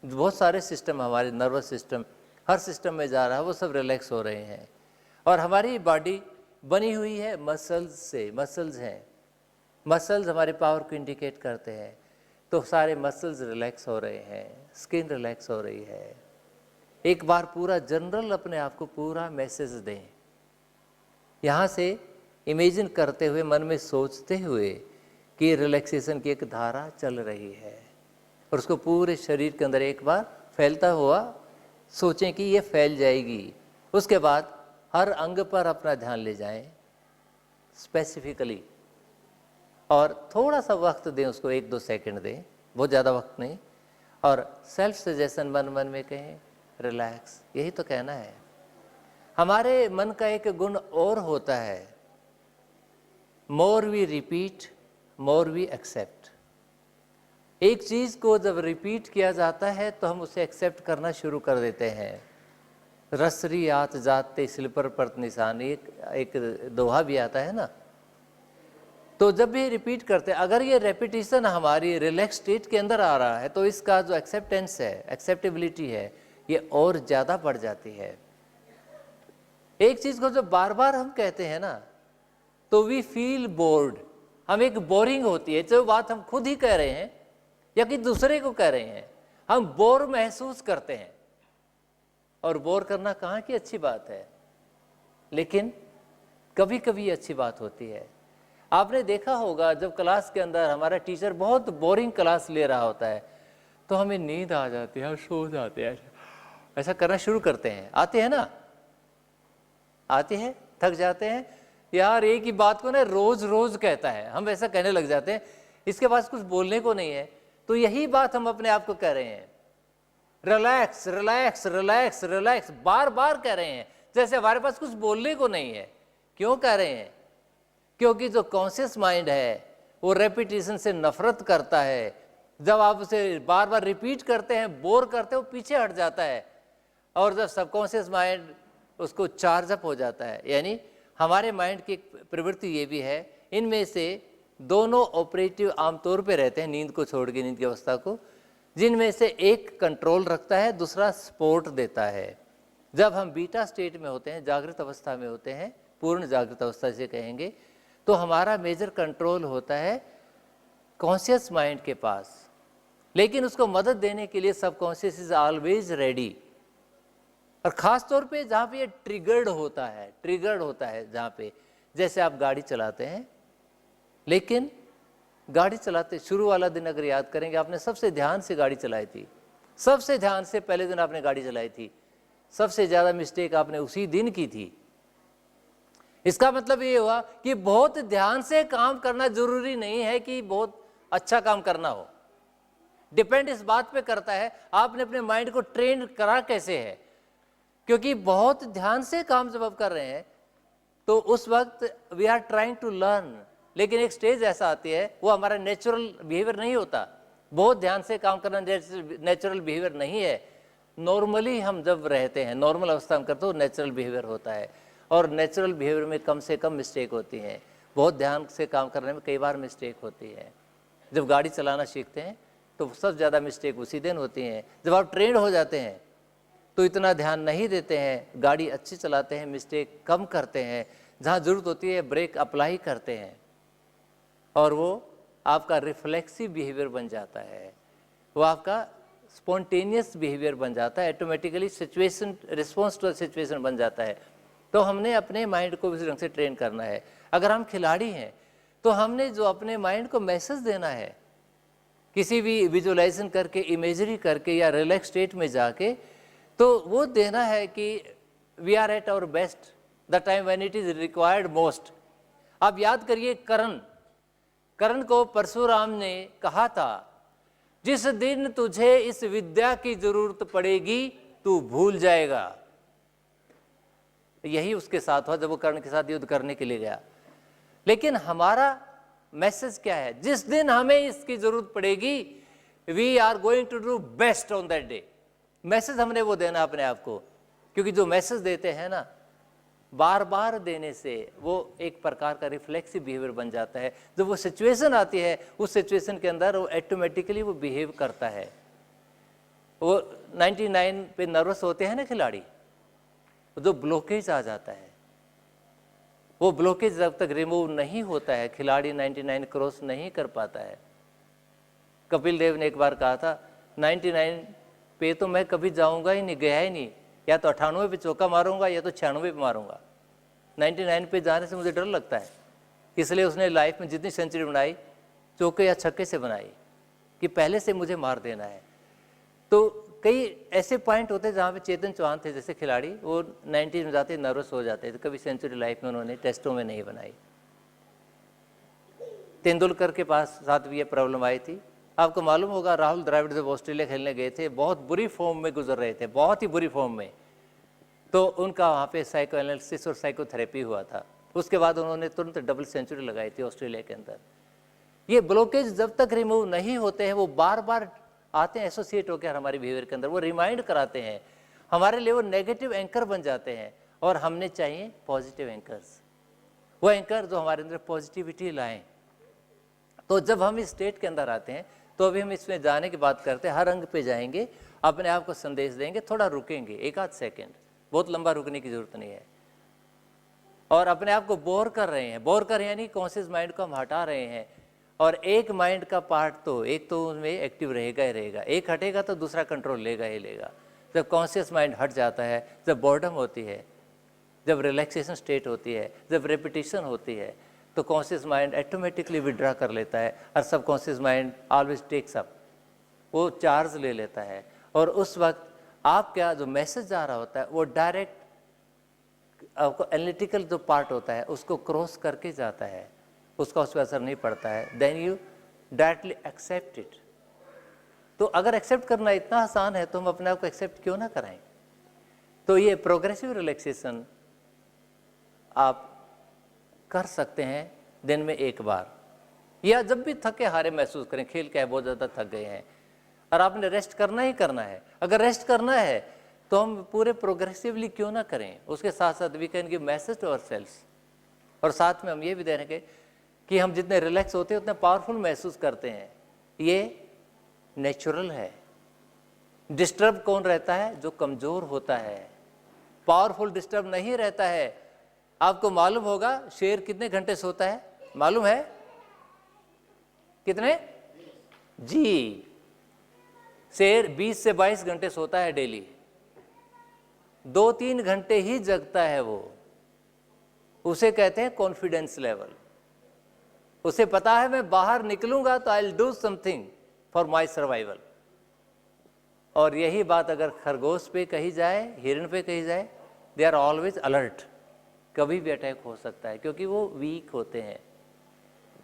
बहुत सारे सिस्टम, हमारे नर्वस सिस्टम, हर सिस्टम में जा रहा है, वो सब रिलैक्स हो रहे हैं। और हमारी बॉडी बनी हुई है मसल्स से, मसल्स हैं, मसल्स हमारे पावर को इंडिकेट करते हैं, तो सारे मसल्स रिलैक्स हो रहे हैं, स्किन रिलैक्स हो रही है। एक बार पूरा जनरल अपने आप को पूरा मैसेज दें, यहाँ से इमेजिन करते हुए, मन में सोचते हुए कि रिलैक्सेशन की एक धारा चल रही है और उसको पूरे शरीर के अंदर एक बार फैलता हुआ सोचें कि ये फैल जाएगी। उसके बाद हर अंग पर अपना ध्यान ले जाएं स्पेसिफिकली, और थोड़ा सा वक्त दें उसको, 1-2 सेकंड दें, बहुत ज़्यादा वक्त नहीं। और सेल्फ सजेशन मन मन में कहें रिलैक्स, यही तो कहना है। हमारे मन का एक गुण और होता है, more we repeat more we accept. एक चीज़ को जब रिपीट किया जाता है तो हम उसे एक्सेप्ट करना शुरू कर देते हैं। रसरी आत जाते स्लीपर पर निशान, एक दोहा भी आता है ना। तो जब भी रिपीट करते हैं, अगर ये रेपिटेशन हमारी रिलैक्स स्टेट के अंदर आ रहा है तो इसका जो एक्सेप्टेंस है, एक्सेप्टेबिलिटी है, ये और ज़्यादा बढ़ जाती है। एक चीज़ को जब बार बार हम कहते हैं ना तो वी फील बोर्ड, हम एक बोरिंग होती है। जो बात हम खुद ही कह रहे हैं या कि दूसरे को कह रहे हैं, हम बोर महसूस करते हैं। और बोर करना कहाँ की अच्छी बात है, लेकिन कभी कभी अच्छी बात होती है। आपने देखा होगा जब क्लास के अंदर हमारा टीचर बहुत बोरिंग क्लास ले रहा होता है तो हमें नींद आ जाती है, हम सो जाते हैं, ऐसा करना शुरू करते हैं। आते हैं ना, आते हैं, थक जाते हैं यार, एक ही बात को ना रोज रोज कहता है, हम ऐसा कहने लग जाते हैं, इसके पास कुछ बोलने को नहीं है। तो यही बात हम अपने आप को कह रहे हैं, रिलैक्स रिलैक्स रिलैक्स रिलैक्स, बार बार कह रहे हैं, जैसे हमारे पास कुछ बोलने को नहीं है। क्यों कह रहे हैं? क्योंकि जो कॉन्शियस माइंड है वो रेपिटेशन से नफरत करता है। जब आप उसे बार बार रिपीट करते हैं, बोर करते हो, पीछे हट जाता है। और जब सबकॉन्शियस माइंड उसको चार्ज अप हो जाता है, यानी हमारे माइंड की प्रवृत्ति ये भी है, इनमें से दोनों ऑपरेटिव आमतौर पे रहते हैं, नींद को छोड़ के, नींद की अवस्था को, जिनमें से एक कंट्रोल रखता है, दूसरा सपोर्ट देता है। जब हम बीटा स्टेट में होते हैं, जागृत अवस्था में होते हैं, पूर्ण जागृत अवस्था से कहेंगे, तो हमारा मेजर कंट्रोल होता है कॉन्शियस माइंड के पास, लेकिन उसको मदद देने के लिए सबकॉन्शियस इज ऑलवेज रेडी। और ख़ास तौर पे जहाँ पे ये ट्रिगर्ड होता है जहाँ पे, जैसे आप गाड़ी चलाते हैं, लेकिन गाड़ी चलाते शुरू वाला दिन अगर याद करेंगे, आपने सबसे ध्यान से गाड़ी चलाई थी, सबसे ध्यान से पहले दिन आपने गाड़ी चलाई थी, सबसे ज़्यादा मिस्टेक आपने उसी दिन की थी। इसका मतलब ये हुआ कि बहुत ध्यान से काम करना जरूरी नहीं है कि बहुत अच्छा काम करना हो। डिपेंड इस बात पे करता है आपने अपने माइंड को ट्रेन करा कैसे है। क्योंकि बहुत ध्यान से काम जब आप कर रहे हैं तो उस वक्त we are trying to learn, लेकिन एक स्टेज ऐसा आती है वो हमारा नेचुरल बिहेवियर नहीं होता। बहुत ध्यान से काम करना नेचुरल बिहेवियर नहीं है। नॉर्मली हम जब रहते हैं, नॉर्मल अवस्था में करते हो, नेचुरल बिहेवियर होता है। और नेचुरल बिहेवियर में कम से कम मिस्टेक होती है। बहुत ध्यान से काम करने में कई बार मिस्टेक होती है। जब गाड़ी चलाना सीखते हैं तो सबसे ज़्यादा मिस्टेक उसी दिन होती हैं। जब आप ट्रेंड हो जाते हैं तो इतना ध्यान नहीं देते हैं, गाड़ी अच्छी चलाते हैं, मिस्टेक कम करते हैं, जहाँ ज़रूरत होती है ब्रेक अप्लाई करते हैं, और वो आपका रिफ्लेक्सिव बिहेवियर बन जाता है, वो आपका स्पॉन्टेनियस बिहेवियर बन जाता है, automatically situation response to situation बन जाता है। तो हमने अपने माइंड को इस ढंग से ट्रेन करना है। अगर हम खिलाड़ी हैं तो हमने जो अपने माइंड को मैसेज देना है, किसी भी विजुअलाइजेशन करके, इमेजरी करके या रिलैक्स स्टेट में जाके, तो वो देना है कि we are at our best the time when it is required most. आप याद करिए, कर्ण को परशुराम ने कहा था, जिस दिन तुझे इस विद्या की जरूरत पड़ेगी तू भूल जाएगा। यही उसके साथ हुआ जब वो कर्ण के साथ युद्ध करने के लिए गया। लेकिन हमारा मैसेज क्या है? जिस दिन हमें इसकी जरूरत पड़ेगी, we are going to do best on that day. Message हमने वो देना अपने आप को, क्योंकि जो मैसेज देते हैं ना, बार बार देने से वो एक प्रकार का रिफ्लेक्सिव बिहेवियर बन जाता है। जब वो सिचुएशन आती है, उस सिचुएशन के अंदर वो ऑटोमेटिकली वो बिहेव करता है। वो 99 पे नर्वस होते हैं ना खिलाड़ी, जो ब्लॉकेज आ जाता है, वो ब्लॉकेज जब तक रिमूव नहीं होता है, खिलाड़ी 99 क्रॉस नहीं कर पाता है। कपिल देव ने एक बार कहा था, 99 पे तो मैं कभी जाऊंगा ही नहीं, गया ही नहीं, या तो 98 पे चौका मारूंगा या तो 96 पे मारूंगा। 99 पे जाने से मुझे डर लगता है। इसलिए उसने लाइफ में जितनी सेंचुरी बनाई, चौके या छक्के से बनाई, कि पहले से मुझे मार देना है। तो कई ऐसे पॉइंट होते हैं जहाँ पे चेतन चौहान थे जैसे खिलाड़ी, वो 90 में जाते नर्वस हो जाते, तो कभी सेंचुरी लाइफ में उन्होंने टेस्टों में नहीं बनाई। तेंदुलकर के पास साथ भी ये प्रॉब्लम आई थी। आपको मालूम होगा, राहुल द्रविड़ जब ऑस्ट्रेलिया खेलने गए थे, बहुत बुरी फॉर्म में गुजर रहे थे, बहुत ही बुरी फॉर्म में, तो उनका वहाँ पे साइको एनालिसिस और साइकोथेरेपी हुआ था। उसके बाद उन्होंने तुरंत डबल सेंचुरी लगाई थी ऑस्ट्रेलिया के अंदर। ये ब्लॉकेज जब तक रिमूव नहीं होते हैं, वो बार बार आते हैं, एसोसिएट होकर हमारे बिहेवियर के अंदर, वो रिमाइंड कराते हैं। हमारे लिए वो नेगेटिव एंकर बन जाते हैं और हमने चाहिए पॉजिटिव एंकर्स, वो एंकर जो हमारे अंदर पॉजिटिविटी लाएं। तो जब हम इस स्टेट के अंदर आते हैं तो अभी हम इसमें जाने की बात करते हैं, हर अंग पे जाएंगे, अपने आप को संदेश देंगे, थोड़ा रुकेंगे, एक आध सेकेंड, बहुत लंबा रुकने की जरूरत नहीं है। और अपने आप को बोर कर रहे हैं, बोर कर यानी कॉन्शियस माइंड को हम हटा रहे हैं, और एक माइंड का पार्ट तो एक तो उसमें एक्टिव रहेगा ही रहेगा, एक हटेगा तो दूसरा कंट्रोल लेगा ही लेगा। जब कॉन्शियस माइंड हट जाता है, जब बॉर्डम होती है, जब रिलैक्सेशन स्टेट होती है, जब रेपिटेशन होती है, तो कॉन्शियस माइंड ऑटोमेटिकली विड्रा कर लेता है और subconscious mind always takes up, वो चार्ज ले लेता है। और उस वक्त आपका जो मैसेज जा रहा होता है वो डायरेक्ट आपको एनालिटिकल जो पार्ट होता है उसको क्रॉस करके जाता है, उसका उस पर असर नहीं पड़ता है। Then you directly accept it. तो अगर एक्सेप्ट करना इतना आसान है तो हम अपने आप को एक्सेप्ट क्यों ना कराएं। तो ये प्रोग्रेसिव रिलैक्सेशन आप कर सकते हैं दिन में एक बार, या जब भी थके हारे महसूस करें, खेल के बहुत ज़्यादा थक गए हैं और आपने रेस्ट करना ही करना है। अगर रेस्ट करना है तो हम पूरे प्रोग्रेसिवली क्यों ना करें, उसके साथ साथ we can give message to ourselves. और साथ में हम ये भी दे रहे हैं कि हम जितने रिलैक्स होते हैं उतने पावरफुल महसूस करते हैं, ये नेचुरल है। डिस्टर्ब कौन रहता है? जो कमज़ोर होता है। पावरफुल डिस्टर्ब नहीं रहता है। आपको मालूम होगा शेर कितने घंटे सोता है, मालूम है कितने? जी, शेर 20 से 22 घंटे सोता है डेली, 2-3 घंटे ही जगता है वो। उसे कहते हैं कॉन्फिडेंस लेवल। उसे पता है मैं बाहर निकलूंगा तो I will do something for my survival. और यही बात अगर खरगोश पे कही जाए, हिरण पे कही जाए, दे आर ऑलवेज अलर्ट, कभी भी अटैक हो सकता है क्योंकि वो वीक होते हैं।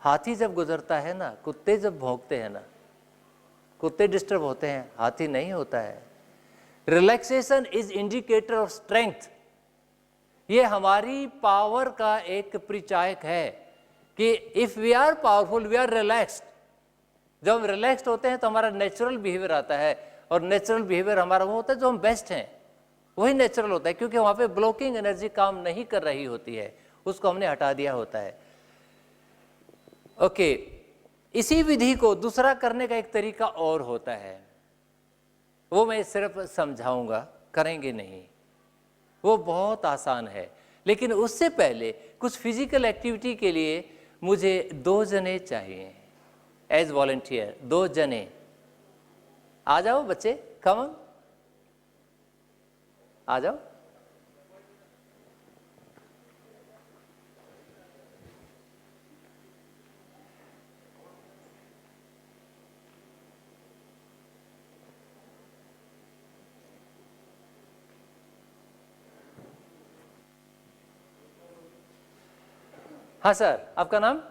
हाथी जब गुजरता है ना, कुत्ते जब भौंकते हैं ना, कुत्ते डिस्टर्ब होते हैं, हाथी नहीं होता है। Relaxation is indicator of strength. ये हमारी पावर का एक परिचायक है कि if we are powerful we are relaxed. जब हम रिलैक्स्ड होते हैं तो हमारा नेचुरल बिहेवियर आता है, और नेचुरल बिहेवियर हमारा वो होता है जो हम बेस्ट हैं, वही नेचुरल होता है, क्योंकि वहाँ पे ब्लॉकिंग एनर्जी काम नहीं कर रही होती है, उसको हमने हटा दिया होता है। ओके, इसी विधि को दूसरा करने का एक तरीका और होता है, वो मैं सिर्फ समझाऊंगा, करेंगे नहीं, वो बहुत आसान है। लेकिन उससे पहले कुछ फिजिकल एक्टिविटी के लिए मुझे 2 जने चाहिए एज वॉलंटियर। 2 जने आ जाओ बच्चे, कम ऑन, आ जाओ। हाँ सर, आपका नाम?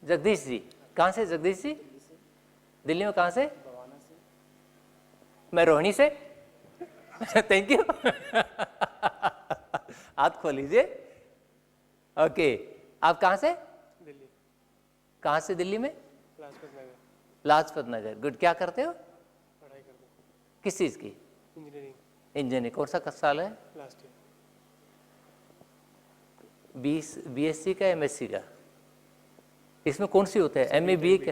जगदीश जी। कहाँ से जगदीश जी? दिल्ली में कहाँ से? मैं रोहिणी से। Thank you. हाथ खोल लीजिए। ओके, आप कहाँ से? दिल्ली। कहाँ से दिल्ली में? लाजपत नगर। लाजपत नगर। गुड। क्या करते हो? पढ़ाई करते हैं। किस चीज़ की? इंजीनियरिंग। इंजीनियरिंग। कौन सा साल है? Last year. बीएससी का, एमएससी का? इसमें कौन सी होता है? एमए, बीए का?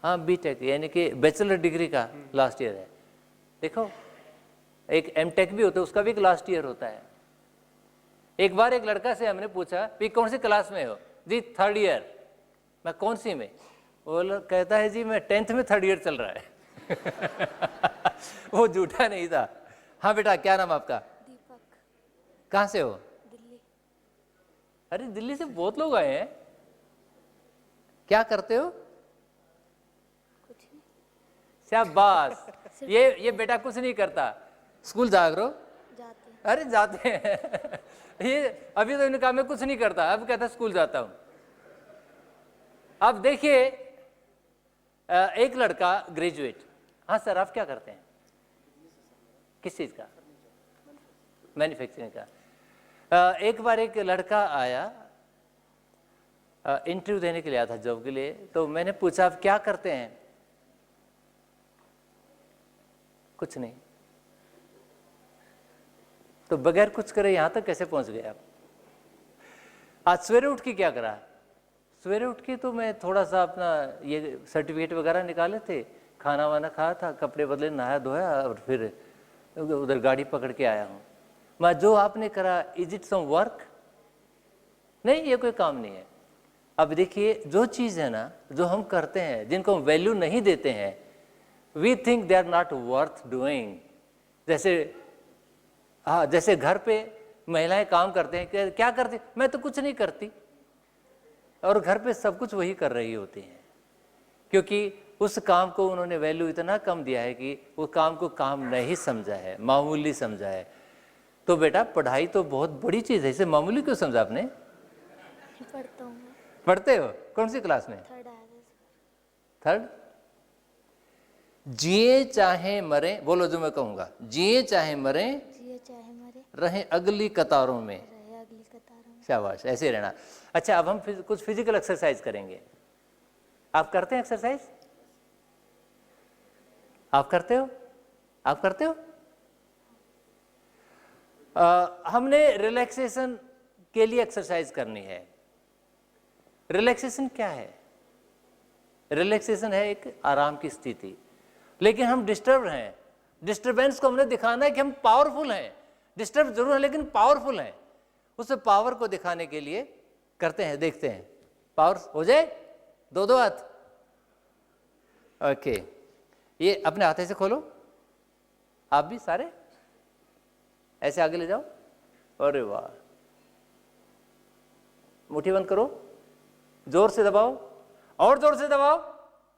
हाँ, बीटेक, यानी कि बैचलर डिग्री का लास्ट ईयर है। देखो, एक एमटेक भी होता है, उसका भी एक लास्ट ईयर होता है। एक बार एक लड़का से हमने पूछा कि कौन सी क्लास में हो? जी 3rd ईयर। मैं कौन सी में? वो कहता है जी मैं 10th में 3rd ईयर चल रहा है। वो झूठा नहीं था। हाँ बेटा, क्या नाम आपका? दीपक। कहाँ से हो? दिल्ली। अरे दिल्ली से बहुत लोग आए हैं। क्या करते हो? कुछ नहीं। शाबाश। ये बेटा कुछ नहीं करता। स्कूल जा रहे हो? जाते हैं। अरे जाते हैं। ये अभी तो इन्होंने कहा मैं कुछ नहीं करता, अब कहता स्कूल जाता हूं। अब देखिए, एक लड़का ग्रेजुएट। हाँ सर, आप क्या करते हैं? किस चीज का? मैन्युफैक्चरिंग का। एक बार एक लड़का आया, इंटरव्यू देने के लिए आया था जॉब के लिए। तो मैंने पूछा आप क्या करते हैं? कुछ नहीं। तो बगैर कुछ करे यहाँ तक कैसे पहुँच गए आप? आज सवेरे उठ के क्या करा? सवेरे उठ के तो मैं थोड़ा सा अपना ये सर्टिफिकेट वगैरह निकाले थे, खाना वाना खाया था, कपड़े बदले, नहाया धोया और फिर उधर गाड़ी पकड़ के आया हूँ। मैं जो आपने करा, इज इट सम वर्क? नहीं, ये कोई काम नहीं है। अब देखिए, जो चीज़ है ना, जो हम करते हैं, जिनको हम वैल्यू नहीं देते हैं, we think they are not worth doing. जैसे हाँ, जैसे घर पे महिलाएं काम करते हैं, क्या करती? मैं तो कुछ नहीं करती, और घर पे सब कुछ वही कर रही होती हैं, क्योंकि उस काम को उन्होंने वैल्यू इतना कम दिया है कि वो काम को काम नहीं समझा है, मामूली समझा है। तो बेटा, पढ़ाई तो बहुत बड़ी चीज़ है, इसे मामूली क्यों समझा आपने? पढ़ता हूँ। पढ़ते हो? कौन सी क्लास में? थर्ड। जिए चाहे मरे, बोलो जो मैं कहूँगा, जिए चाहे मरे, रहे अगली कतारों में। शाबाश, ऐसे रहना। अच्छा, अब हम कुछ फिजिकल एक्सरसाइज करेंगे। आप करते हैं एक्सरसाइज? आप करते हो? आप करते हो? हमने रिलैक्सेशन के लिए एक्सरसाइज करनी है। रिलैक्सेशन क्या है? रिलैक्सेशन है एक आराम की स्थिति, लेकिन हम डिस्टर्ब हैं। डिस्टर्बेंस को हमने दिखाना है कि हम पावरफुल हैं। डिस्टर्ब जरूर है, लेकिन पावरफुल हैं। उस पावर को दिखाने के लिए करते हैं, देखते हैं। पावर हो जाए, दो हाथ। ओके, ये अपने हाथ से खोलो, आप भी सारे ऐसे आगे ले जाओ। अरे वाह, मुट्ठी बंद करो, जोर से दबाओ, और जोर से दबाओ,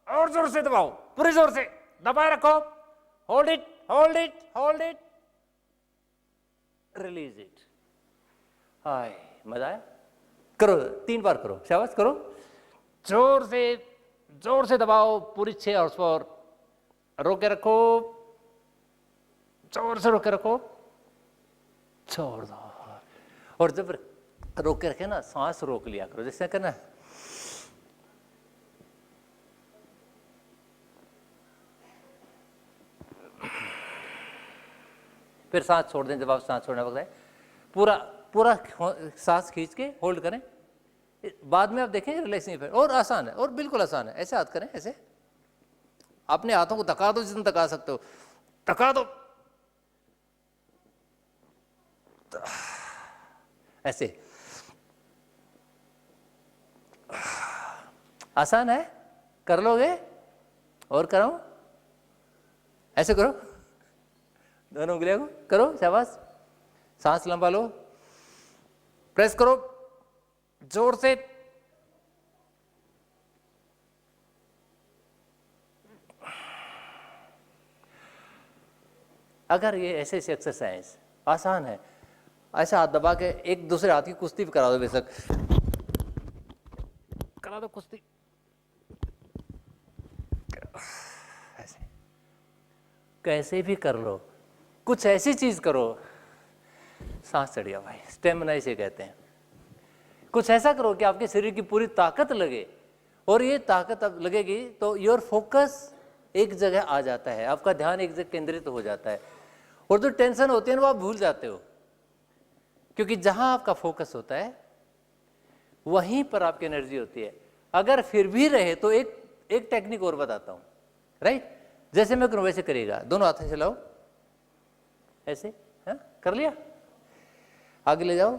और जोर से दबाओ, पूरे जोर से दबाए रखो। Hold it, hold it, hold it, release it. हाय, मजा आया? करो, 3 बार करो, शाबाश, करो। जोर से दबाओ, पूरी 6 हॉर्स पावर। रोक के रखो, जोर से रोक के रखो, छोड़ दो। और जब रोक के रखे ना, सांस रोक लिया करो, जैसे करना। फिर सांस छोड़ दें जब आप सांस छोड़ने वक्त है। पूरा पूरा सांस खींच के होल्ड करें। बाद में आप देखें रिलैक्सिंग इफेक्ट। और आसान है, और बिल्कुल आसान है। ऐसे हाथ करें, ऐसे अपने हाथों को थका दो, जितना थका सकते हो थका दो, ऐसे। आसान है, कर लोगे? और कराऊं? ऐसे करो, दोनों उंगलियों को करो, शाबाश। सांस लंबा लो, प्रेस करो जोर से। अगर ये ऐसे ऐसे एक्सरसाइज आसान है, ऐसा हाथ दबा के एक दूसरे हाथ की कुश्ती भी करा दो, बेशक करा दो कुश्ती, ऐसे कैसे भी कर लो, कुछ ऐसी चीज करो। सांस चढ़ गया भाई, स्टेमिना इसे कहते हैं। कुछ ऐसा करो कि आपके शरीर की पूरी ताकत लगे, और ये ताकत अब लगेगी तो योर फोकस एक जगह आ जाता है, आपका ध्यान एक जगह केंद्रित हो जाता है, और जो टेंशन होती है ना वो आप भूल जाते हो, क्योंकि जहां आपका फोकस होता है वहीं पर आपकी एनर्जी होती है। अगर फिर भी रहे तो एक टेक्निक और बताता हूं, राइट? जैसे मैं करूं वैसे करिएगा, दोनों हाथ से चलाओ, ऐसे, हाँ, कर लिया? आगे ले जाओ,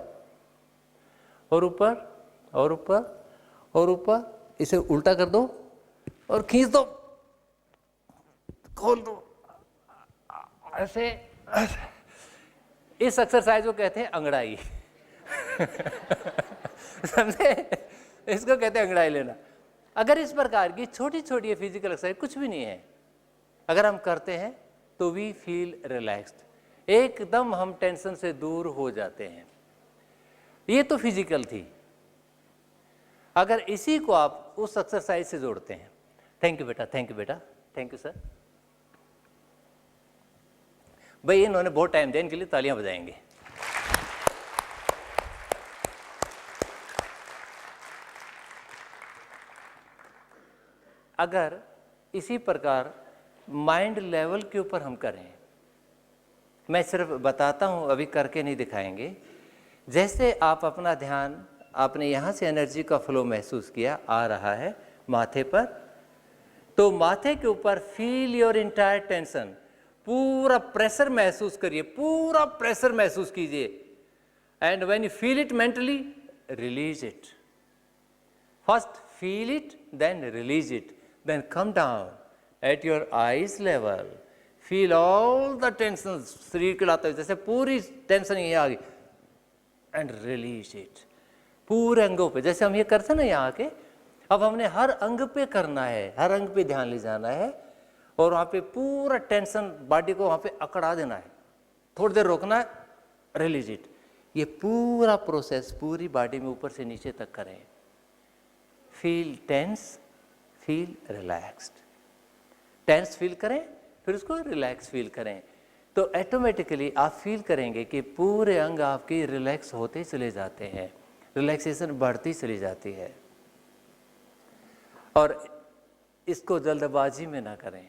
और ऊपर, और ऊपर, और ऊपर, इसे उल्टा कर दो और खींच दो, खोल दो, ऐसे। इस एक्सरसाइज को कहते हैं अंगड़ाई। समझे? इसको कहते हैं अंगड़ाई लेना। अगर इस प्रकार की छोटी छोटी फिजिकल एक्सरसाइज कुछ भी नहीं है, अगर हम करते हैं तो वी फील रिलैक्स्ड, एकदम हम टेंशन से दूर हो जाते हैं। ये तो फिजिकल थी। अगर इसी को आप उस एक्सरसाइज से जोड़ते हैं, थैंक यू बेटा, थैंक यू बेटा, थैंक यू सर। भाई इन्होंने बहुत टाइम दिया, इनके लिए तालियां बजाएंगे। अगर इसी प्रकार माइंड लेवल के ऊपर हम करें, मैं सिर्फ बताता हूँ, अभी करके नहीं दिखाएंगे। जैसे आप अपना ध्यान, आपने यहाँ से एनर्जी का फ्लो महसूस किया, आ रहा है माथे पर, तो माथे के ऊपर फील योर इंटायर टेंशन, पूरा प्रेशर महसूस करिए, पूरा प्रेशर महसूस कीजिए। And when you feel it mentally, release it. First feel it, then release it, then come down at your eyes level, feel all the tension शरीर के लाते हुए, जैसे पूरी टेंशन ये आ गई, एंड रिलीज इट पूरे अंगों पे, जैसे हम ये करते हैं ना यहाँ के। अब हमने हर अंग पे करना है, हर अंग पे ध्यान ले जाना है और वहाँ पे पूरा टेंशन बॉडी को वहाँ पे अकड़ा देना है, थोड़ी देर रोकना है, रिलीज इट। ये पूरा प्रोसेस पूरी बॉडी में ऊपर से नीचे तक करें। Feel tense, feel relaxed, tense feel करें, फिर उसको रिलैक्स फील करें, तो ऑटोमेटिकली आप फील करेंगे कि पूरे अंग आपके रिलैक्स होते चले जाते हैं, रिलैक्सेशन बढ़ती चली जाती है। और इसको जल्दबाजी में ना करें।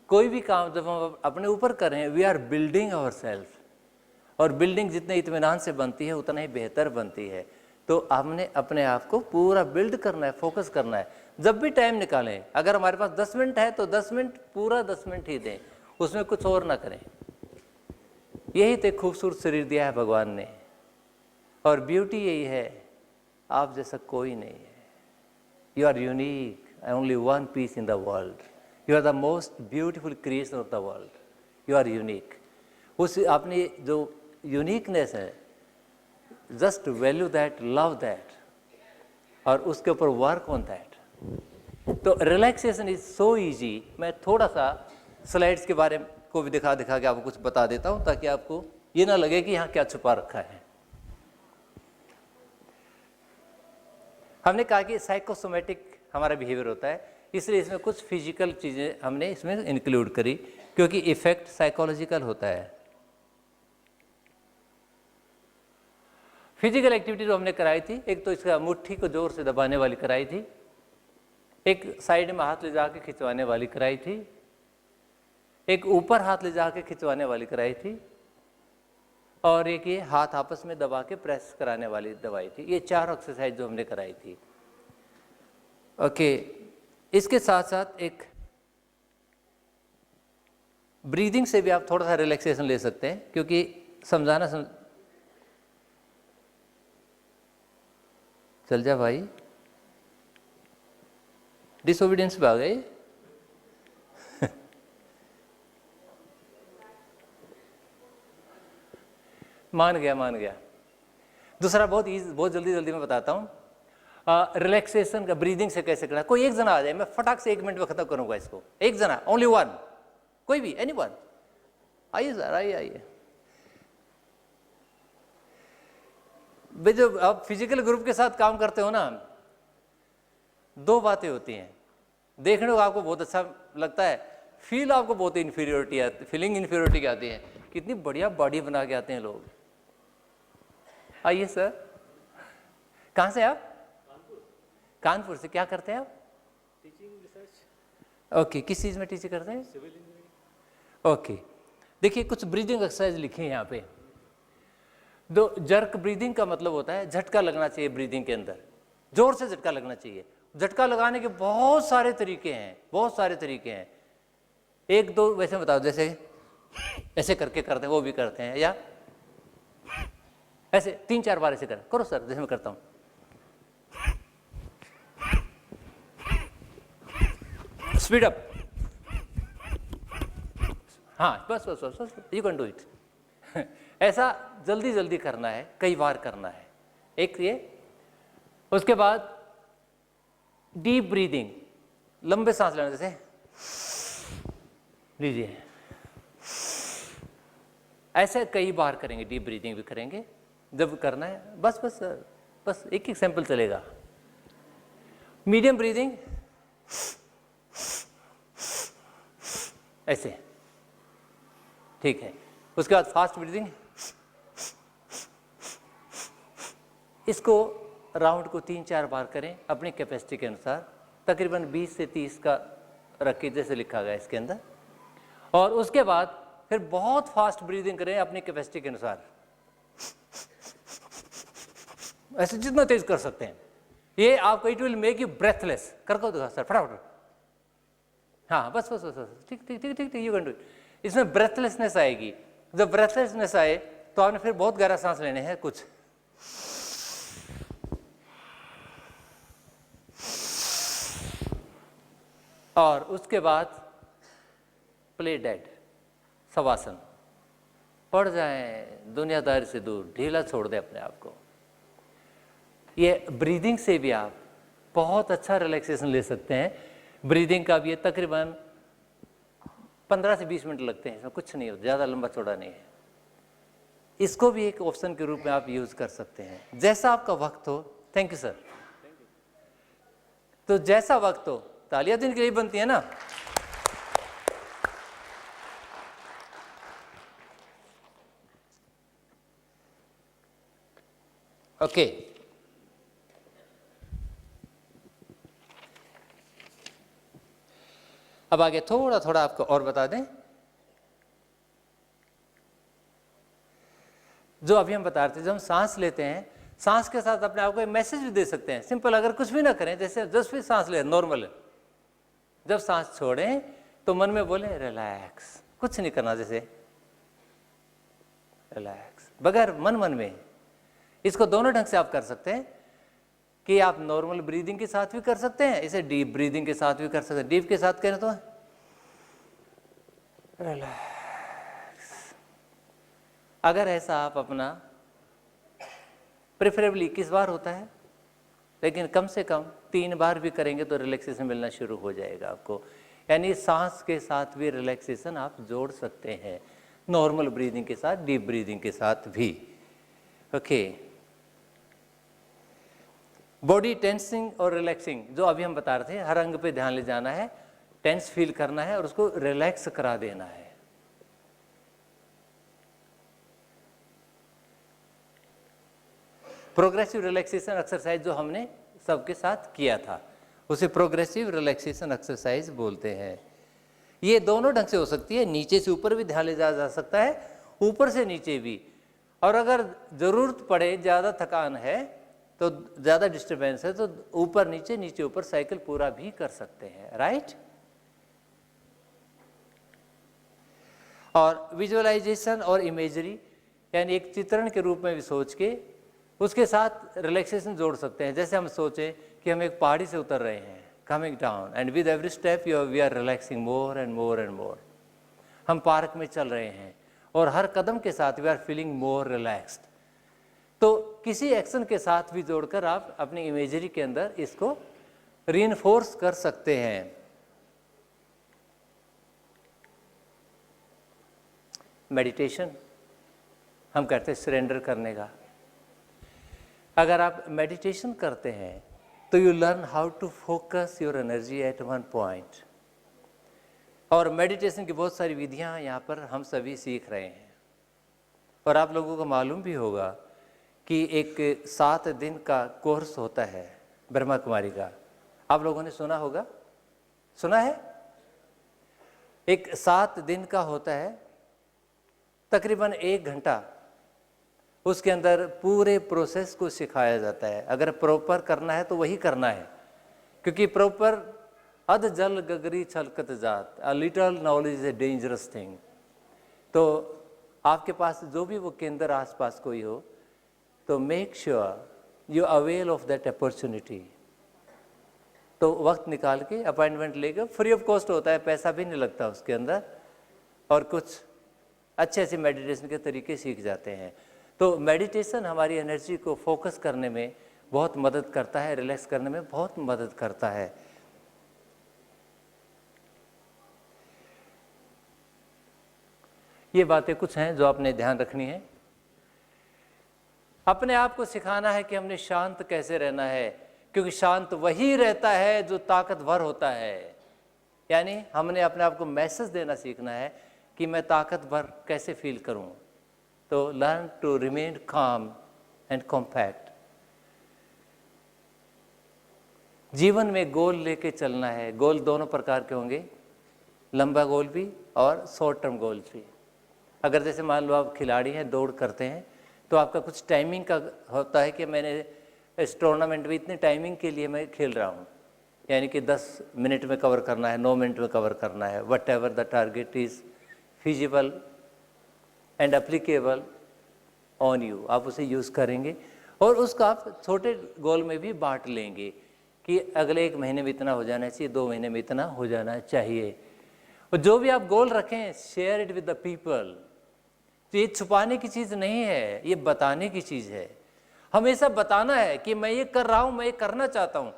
कोई भी काम जब हम अपने ऊपर करें, we are building our self, और बिल्डिंग जितने इत्मीनान से बनती है उतना ही बेहतर बनती है। तो हमने अपने आप को पूरा बिल्ड करना है, फोकस करना है। जब भी टाइम निकालें, अगर हमारे पास 10 मिनट है तो 10 मिनट, पूरा 10 मिनट ही दें, उसमें कुछ और ना करें। यही तो एक खूबसूरत शरीर दिया है भगवान ने, और ब्यूटी यही है, आप जैसा कोई नहीं है। You are unique, only one piece in the world, you are the most beautiful creation of the world, you are unique. उस अपनी जो यूनिकनेस है, just value that, love that, और उसके ऊपर वर्क ऑन दैट। तो रिलैक्सेशन इज सो इजी। मैं थोड़ा सा स्लाइड्स के बारे को भी दिखा के आपको कुछ बता देता हूँ, ताकि आपको ये ना लगे कि यहाँ क्या छुपा रखा है। हमने कहा कि साइकोसोमेटिक हमारा बिहेवियर होता है, इसलिए इसमें कुछ फिजिकल चीज़ें हमने इसमें इंक्लूड करी, क्योंकि इफेक्ट साइकोलॉजिकल होता है। फिजिकल एक्टिविटी जो हमने कराई थी, एक तो इसका मुट्ठी को जोर से दबाने वाली कराई थी, एक साइड में हाथ ले जाके खिंचवाने वाली कराई थी, एक ऊपर हाथ ले जाके खिंचवाने वाली कराई थी, और एक ये हाथ आपस में दबा के प्रेस कराने वाली दवाई थी। ये 4 एक्सरसाइज जो हमने कराई थी। ओके, इसके साथ साथ एक ब्रीदिंग से भी आप थोड़ा सा रिलैक्सेशन ले सकते हैं, क्योंकि चल जा भाई, डिसोबीडियंस पे आ गए। मान गया। दूसरा बहुत जल्दी मैं बताता हूँ, रिलैक्सेशन का ब्रीदिंग से कैसे करना। कोई एक जना आ जाए, मैं फटाक से 1 मिनट में खत्म करूंगा इसको। एक जना, ओनली वन, कोई भी, एनीवन। आइए सर, आइए। भाई जब आप फिजिकल ग्रुप के साथ काम करते हो ना, 2 बातें होती हैं। देखने को आपको बहुत अच्छा लगता है, फील आपको बहुत इन्फीरियोरिटी आती, फीलिंग इन्फीरियोरिटी की आती है। कितनी बढ़िया बॉडी बना के आते हैं लोग। आइए सर, कहाँ से आप? कानपुर से। क्या करते हैं आप? Teaching research. ओके, किस चीज़ में टीचिंग करते हैं? Civil engineering. ओके, देखिए कुछ ब्रीदिंग एक्सरसाइज लिखी है यहाँ पे। दो जर्क ब्रीदिंग का मतलब होता है झटका लगना चाहिए ब्रीदिंग के अंदर, जोर से झटका लगना चाहिए। झटका लगाने के बहुत सारे तरीके हैं, 1-2 वैसे बताओ, जैसे ऐसे करके करते हैं, वो भी करते हैं, या ऐसे 3-4 बार ऐसे करो सर, जैसे मैं करता हूँ। स्पीड अप, हाँ, बस, यू कैन डू इट। ऐसा जल्दी करना है, कई बार करना है। एक ये, उसके बाद डीप ब्रीदिंग, लंबे सांस लेना, जैसे लीजिए, ऐसे कई बार करेंगे। डीप ब्रीदिंग भी करेंगे जब करना है। बस एक सैंपल चलेगा। मीडियम ब्रीदिंग, ऐसे, ठीक है। उसके बाद फास्ट ब्रीदिंग, इसको राउंड को 3-4 बार करें अपनी कैपेसिटी के अनुसार, तकरीबन 20 से 30 का रख के, जैसे लिखा गया इसके अंदर। और उसके बाद फिर बहुत फास्ट ब्रीदिंग करें अपनी कैपेसिटी के अनुसार, ऐसे जितना तेज कर सकते हैं। ये आपको it will make you breathless. कर को दिखा सर फटाफट। हाँ बस बस बस बस, ठीक ठीक ठीक ठीक ठीक, यू कैन डू इट। इसमें ब्रेथलेसनेस आएगी। जब ब्रेथलेसनेस आए तो आपने फिर बहुत गहरा सांस लेने हैं, कुछ और उसके बाद प्ले डेड, शवासन, पड़ जाएं दुनियादारी से दूर, ढीला छोड़ दें अपने आप को। ये ब्रीदिंग से भी आप बहुत अच्छा रिलैक्सेशन ले सकते हैं। ब्रीदिंग का भी ये तकरीबन 15 से 20 मिनट लगते हैं, इसमें कुछ नहीं होता, ज़्यादा लंबा चौड़ा नहीं है। इसको भी एक ऑप्शन के रूप में आप यूज़ कर सकते हैं, जैसा आपका वक्त हो। Thank you sir. तो जैसा वक्त हो, तालियां दिन के लिए बनती है ना। ओके, अब आगे थोड़ा थोड़ा आपको और बता दें। जो अभी हम बता रहे थे, जब हम सांस लेते हैं, सांस के साथ अपने आप को मैसेज भी दे सकते हैं। सिंपल, अगर कुछ भी ना करें, जैसे जस्ट भी सांस ले नॉर्मल, जब सांस छोड़ें तो मन में बोले रिलैक्स, कुछ नहीं करना, जैसे रिलैक्स, बगैर मन में। इसको दोनों ढंग से आप कर सकते हैं कि आप नॉर्मल ब्रीदिंग के साथ भी कर सकते हैं, इसे डीप ब्रीदिंग के साथ भी कर सकते हैं। डीप के साथ करें तो रिलैक्स। अगर ऐसा आप अपना, प्रेफरेबली किस बार होता है, लेकिन कम से कम 3 बार भी करेंगे तो रिलैक्सेशन मिलना शुरू हो जाएगा आपको। यानी सांस के साथ भी रिलैक्सेशन आप जोड़ सकते हैं, नॉर्मल ब्रीदिंग के साथ, डीप ब्रीदिंग के साथ भी। ओके, बॉडी टेंसिंग और रिलैक्सिंग, जो अभी हम बता रहे थे, हर अंग पे ध्यान ले जाना है, टेंस फील करना है और उसको रिलैक्स करा देना है। प्रोग्रेसिव रिलैक्सेशन एक्सरसाइज जो हमने सबके साथ किया था, उसे प्रोग्रेसिव रिलैक्सेशन एक्सरसाइज बोलते हैं। ये दोनों ढंग से हो सकती है, नीचे से ऊपर भी ध्यान ले जा सकता है, ऊपर से नीचे भी। और अगर ज़रूरत पड़े, ज़्यादा थकान है तो, ज़्यादा डिस्टर्बेंस है तो ऊपर नीचे, नीचे ऊपर साइकिल पूरा भी कर सकते हैं, राइट। और विजुअलाइजेशन और इमेजरी, यानी एक चित्रण के रूप में भी सोच के उसके साथ रिलैक्सेशन जोड़ सकते हैं। जैसे हम सोचें कि हम एक पहाड़ी से उतर रहे हैं, coming down, and with every step we are relaxing more and more and more. हम पार्क में चल रहे हैं और हर कदम के साथ we are feeling more relaxed. तो किसी एक्शन के साथ भी जोड़कर आप अपनी इमेजरी के अंदर इसको रीइंफोर्स कर सकते हैं। मेडिटेशन हम कहते हैं सरेंडर करने का। अगर आप मेडिटेशन करते हैं तो you learn how to focus your energy at one point. और मेडिटेशन की बहुत सारी विधियां यहाँ पर हम सभी सीख रहे हैं। और आप लोगों को मालूम भी होगा कि एक 7 दिन का कोर्स होता है ब्रह्मा कुमारी का, आप लोगों ने सुना होगा, सुना है? एक 7 दिन का होता है, तकरीबन 1 घंटा उसके अंदर पूरे प्रोसेस को सिखाया जाता है। अगर प्रॉपर करना है तो वही करना है, क्योंकि प्रॉपर अध जल गगरी छलकत जात, a little knowledge is a dangerous thing. तो आपके पास जो भी वो केंद्र आसपास कोई हो तो make sure you avail of that opportunity. तो वक्त निकाल के अपॉइंटमेंट लेकर, फ्री ऑफ कॉस्ट होता है, पैसा भी नहीं लगता उसके अंदर, और कुछ अच्छे अच्छे मेडिटेशन के तरीके सीख जाते हैं। तो मेडिटेशन हमारी एनर्जी को फोकस करने में बहुत मदद करता है, रिलैक्स करने में बहुत मदद करता है। ये बातें कुछ हैं जो आपने ध्यान रखनी है। अपने आप को सिखाना है कि हमने शांत कैसे रहना है, क्योंकि शांत वही रहता है जो ताकतवर होता है। यानी हमने अपने आप को मैसेज देना सीखना है कि मैं ताकतवर कैसे फील करूं। तो learn to remain calm and compact. जीवन में गोल लेके चलना है। गोल दोनों प्रकार के होंगे, लंबा गोल भी और शॉर्ट टर्म गोल भी। अगर जैसे मान लो आप खिलाड़ी हैं, दौड़ करते हैं, तो आपका कुछ टाइमिंग का होता है कि मैंने इस टूर्नामेंट में इतनी टाइमिंग के लिए मैं खेल रहा हूँ, यानी कि 10 मिनट में कवर करना है, 9 मिनट में कवर करना है, what ever the target is feasible and applicable on you, आप उसे यूज़ करेंगे और उसको आप छोटे गोल में भी बांट लेंगे कि अगले 1 महीने में इतना हो जाना चाहिए, 2 महीने में इतना हो जाना चाहिए। और जो भी आप गोल रखें, share it with the people. तो ये छुपाने की चीज़ नहीं है, ये बताने की चीज़ है। हमेशा बताना है कि मैं ये कर रहा हूँ, मैं ये करना चाहता हूँ।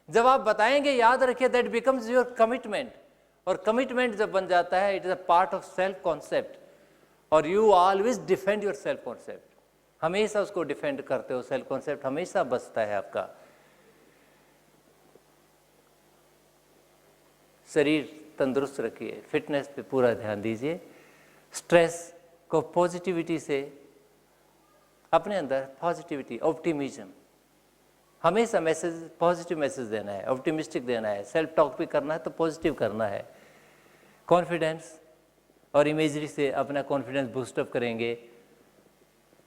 जब आप बताएंगे, याद रखिए, दैट बिकम्स योर कमिटमेंट, और कमिटमेंट जब बन जाता है, it is a part of self concept, और you always defend your self concept, हमेशा उसको डिफेंड करते हो, सेल्फ कॉन्सेप्ट हमेशा बचता है आपका। शरीर तंदुरुस्त रखिए, फिटनेस पे पूरा ध्यान दीजिए, स्ट्रेस को पॉजिटिविटी से, अपने अंदर पॉजिटिविटी, ऑप्टिमिज्म, हमेशा मैसेज, पॉजिटिव मैसेज देना है, ऑप्टिमिस्टिक देना है, सेल्फ टॉक भी करना है तो पॉजिटिव करना है। कॉन्फिडेंस और इमेजरी से अपना कॉन्फिडेंस बूस्टअप करेंगे,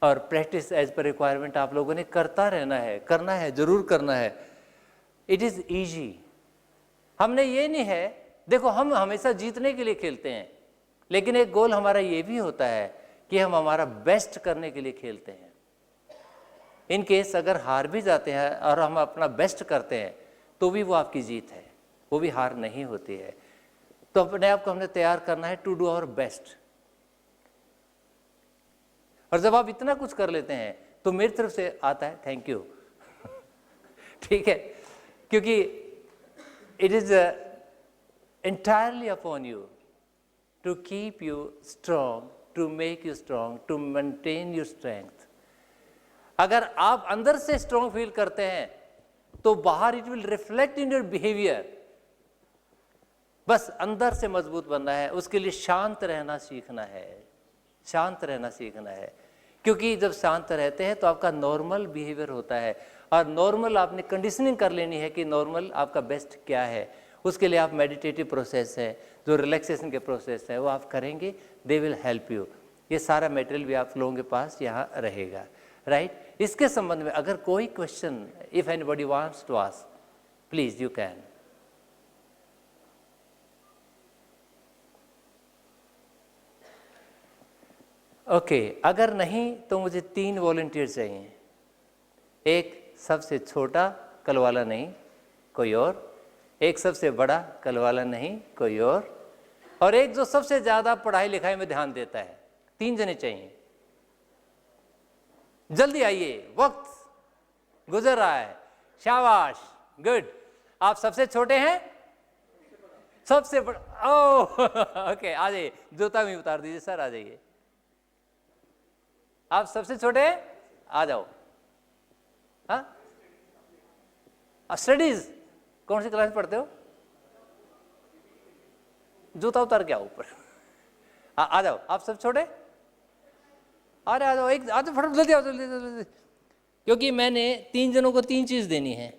और प्रैक्टिस एज पर रिक्वायरमेंट आप लोगों ने करता रहना है, करना है, जरूर करना है। It is easy. हमने ये नहीं है, देखो हम हमेशा जीतने के लिए खेलते हैं, लेकिन एक गोल हमारा ये भी होता है कि हम हमारा बेस्ट करने के लिए खेलते हैं। इन केस अगर हार भी जाते हैं और हम अपना बेस्ट करते हैं तो भी वो आपकी जीत है, वो भी हार नहीं होती है। तो अपने आप को हमने तैयार करना है टू डू आवर बेस्ट। और जब आप इतना कुछ कर लेते हैं तो मेरी तरफ से आता है थैंक यू ठीक है, क्योंकि it is entirely upon you to keep you strong, to make you strong, to maintain your strength. अगर आप अंदर से स्ट्रॉन्ग फील करते हैं तो बाहर it will reflect in your behaviour. बस अंदर से मजबूत बनना है, उसके लिए शांत रहना सीखना है, शांत रहना सीखना है, क्योंकि जब शांत रहते हैं तो आपका नॉर्मल बिहेवियर होता है, और नॉर्मल आपने कंडीशनिंग कर लेनी है कि नॉर्मल आपका बेस्ट क्या है। उसके लिए आप मेडिटेटिव प्रोसेस है, जो रिलैक्सेशन के प्रोसेस है, वो आप करेंगे, दे विल हेल्प यू। ये सारा मटेरियल भी आप लोगों के पास यहाँ रहेगा, राइट। इसके संबंध में अगर कोई question, if anybody wants to ask, please you can. Okay, अगर नहीं तो मुझे 3 वॉलंटियर चाहिए। एक सबसे छोटा, कल वाला नहीं कोई और, एक सबसे बड़ा, कल वाला नहीं कोई और एक जो सबसे ज्यादा पढ़ाई लिखाई में ध्यान देता है। 3 जने चाहिए, जल्दी आइए, वक्त गुजर रहा है। शाबाश, गुड। आप सबसे छोटे हैं, सबसे बड़ा, ओह ओके, आ जाइए, जूता भी उतार दीजिए सर, आ जाइए। आप सबसे छोटे हैं, आ जाओ। हाँ, स्टडीज कौन सी क्लास में पढ़ते हो? जूता उतार के आओ ऊपर। आ जाओ, आप सब छोटे, अरे आ जाओ, एक आ जाओ, फटाफट जल्दी आओ, जल्दी, क्योंकि मैंने 3 जनों को 3 चीज देनी है।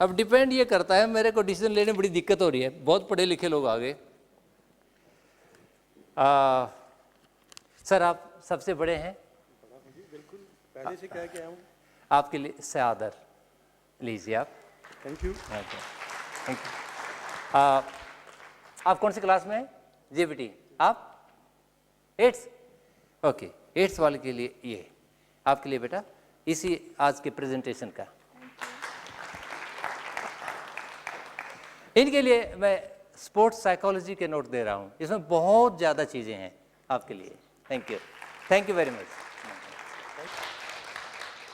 अब डिपेंड ये करता है, मेरे को डिसीजन लेने में बड़ी दिक्कत हो रही है, बहुत पढ़े लिखे लोग आ गए। सर आप सबसे बड़े हैं, बिल्कुल पहले से कह के आया हूँ। आपके लिए से आदर लीजिए आप। Thank you. Thank you. आप कौन सी क्लास में हैं? जेबीटी। आप 8th? ओके, 8th वाले के लिए ये आपके लिए बेटा, इसी आज के प्रेजेंटेशन का। इनके लिए मैं स्पोर्ट्स साइकोलॉजी के नोट दे रहा हूँ, इसमें बहुत ज़्यादा चीज़ें हैं आपके लिए। Thank you very much.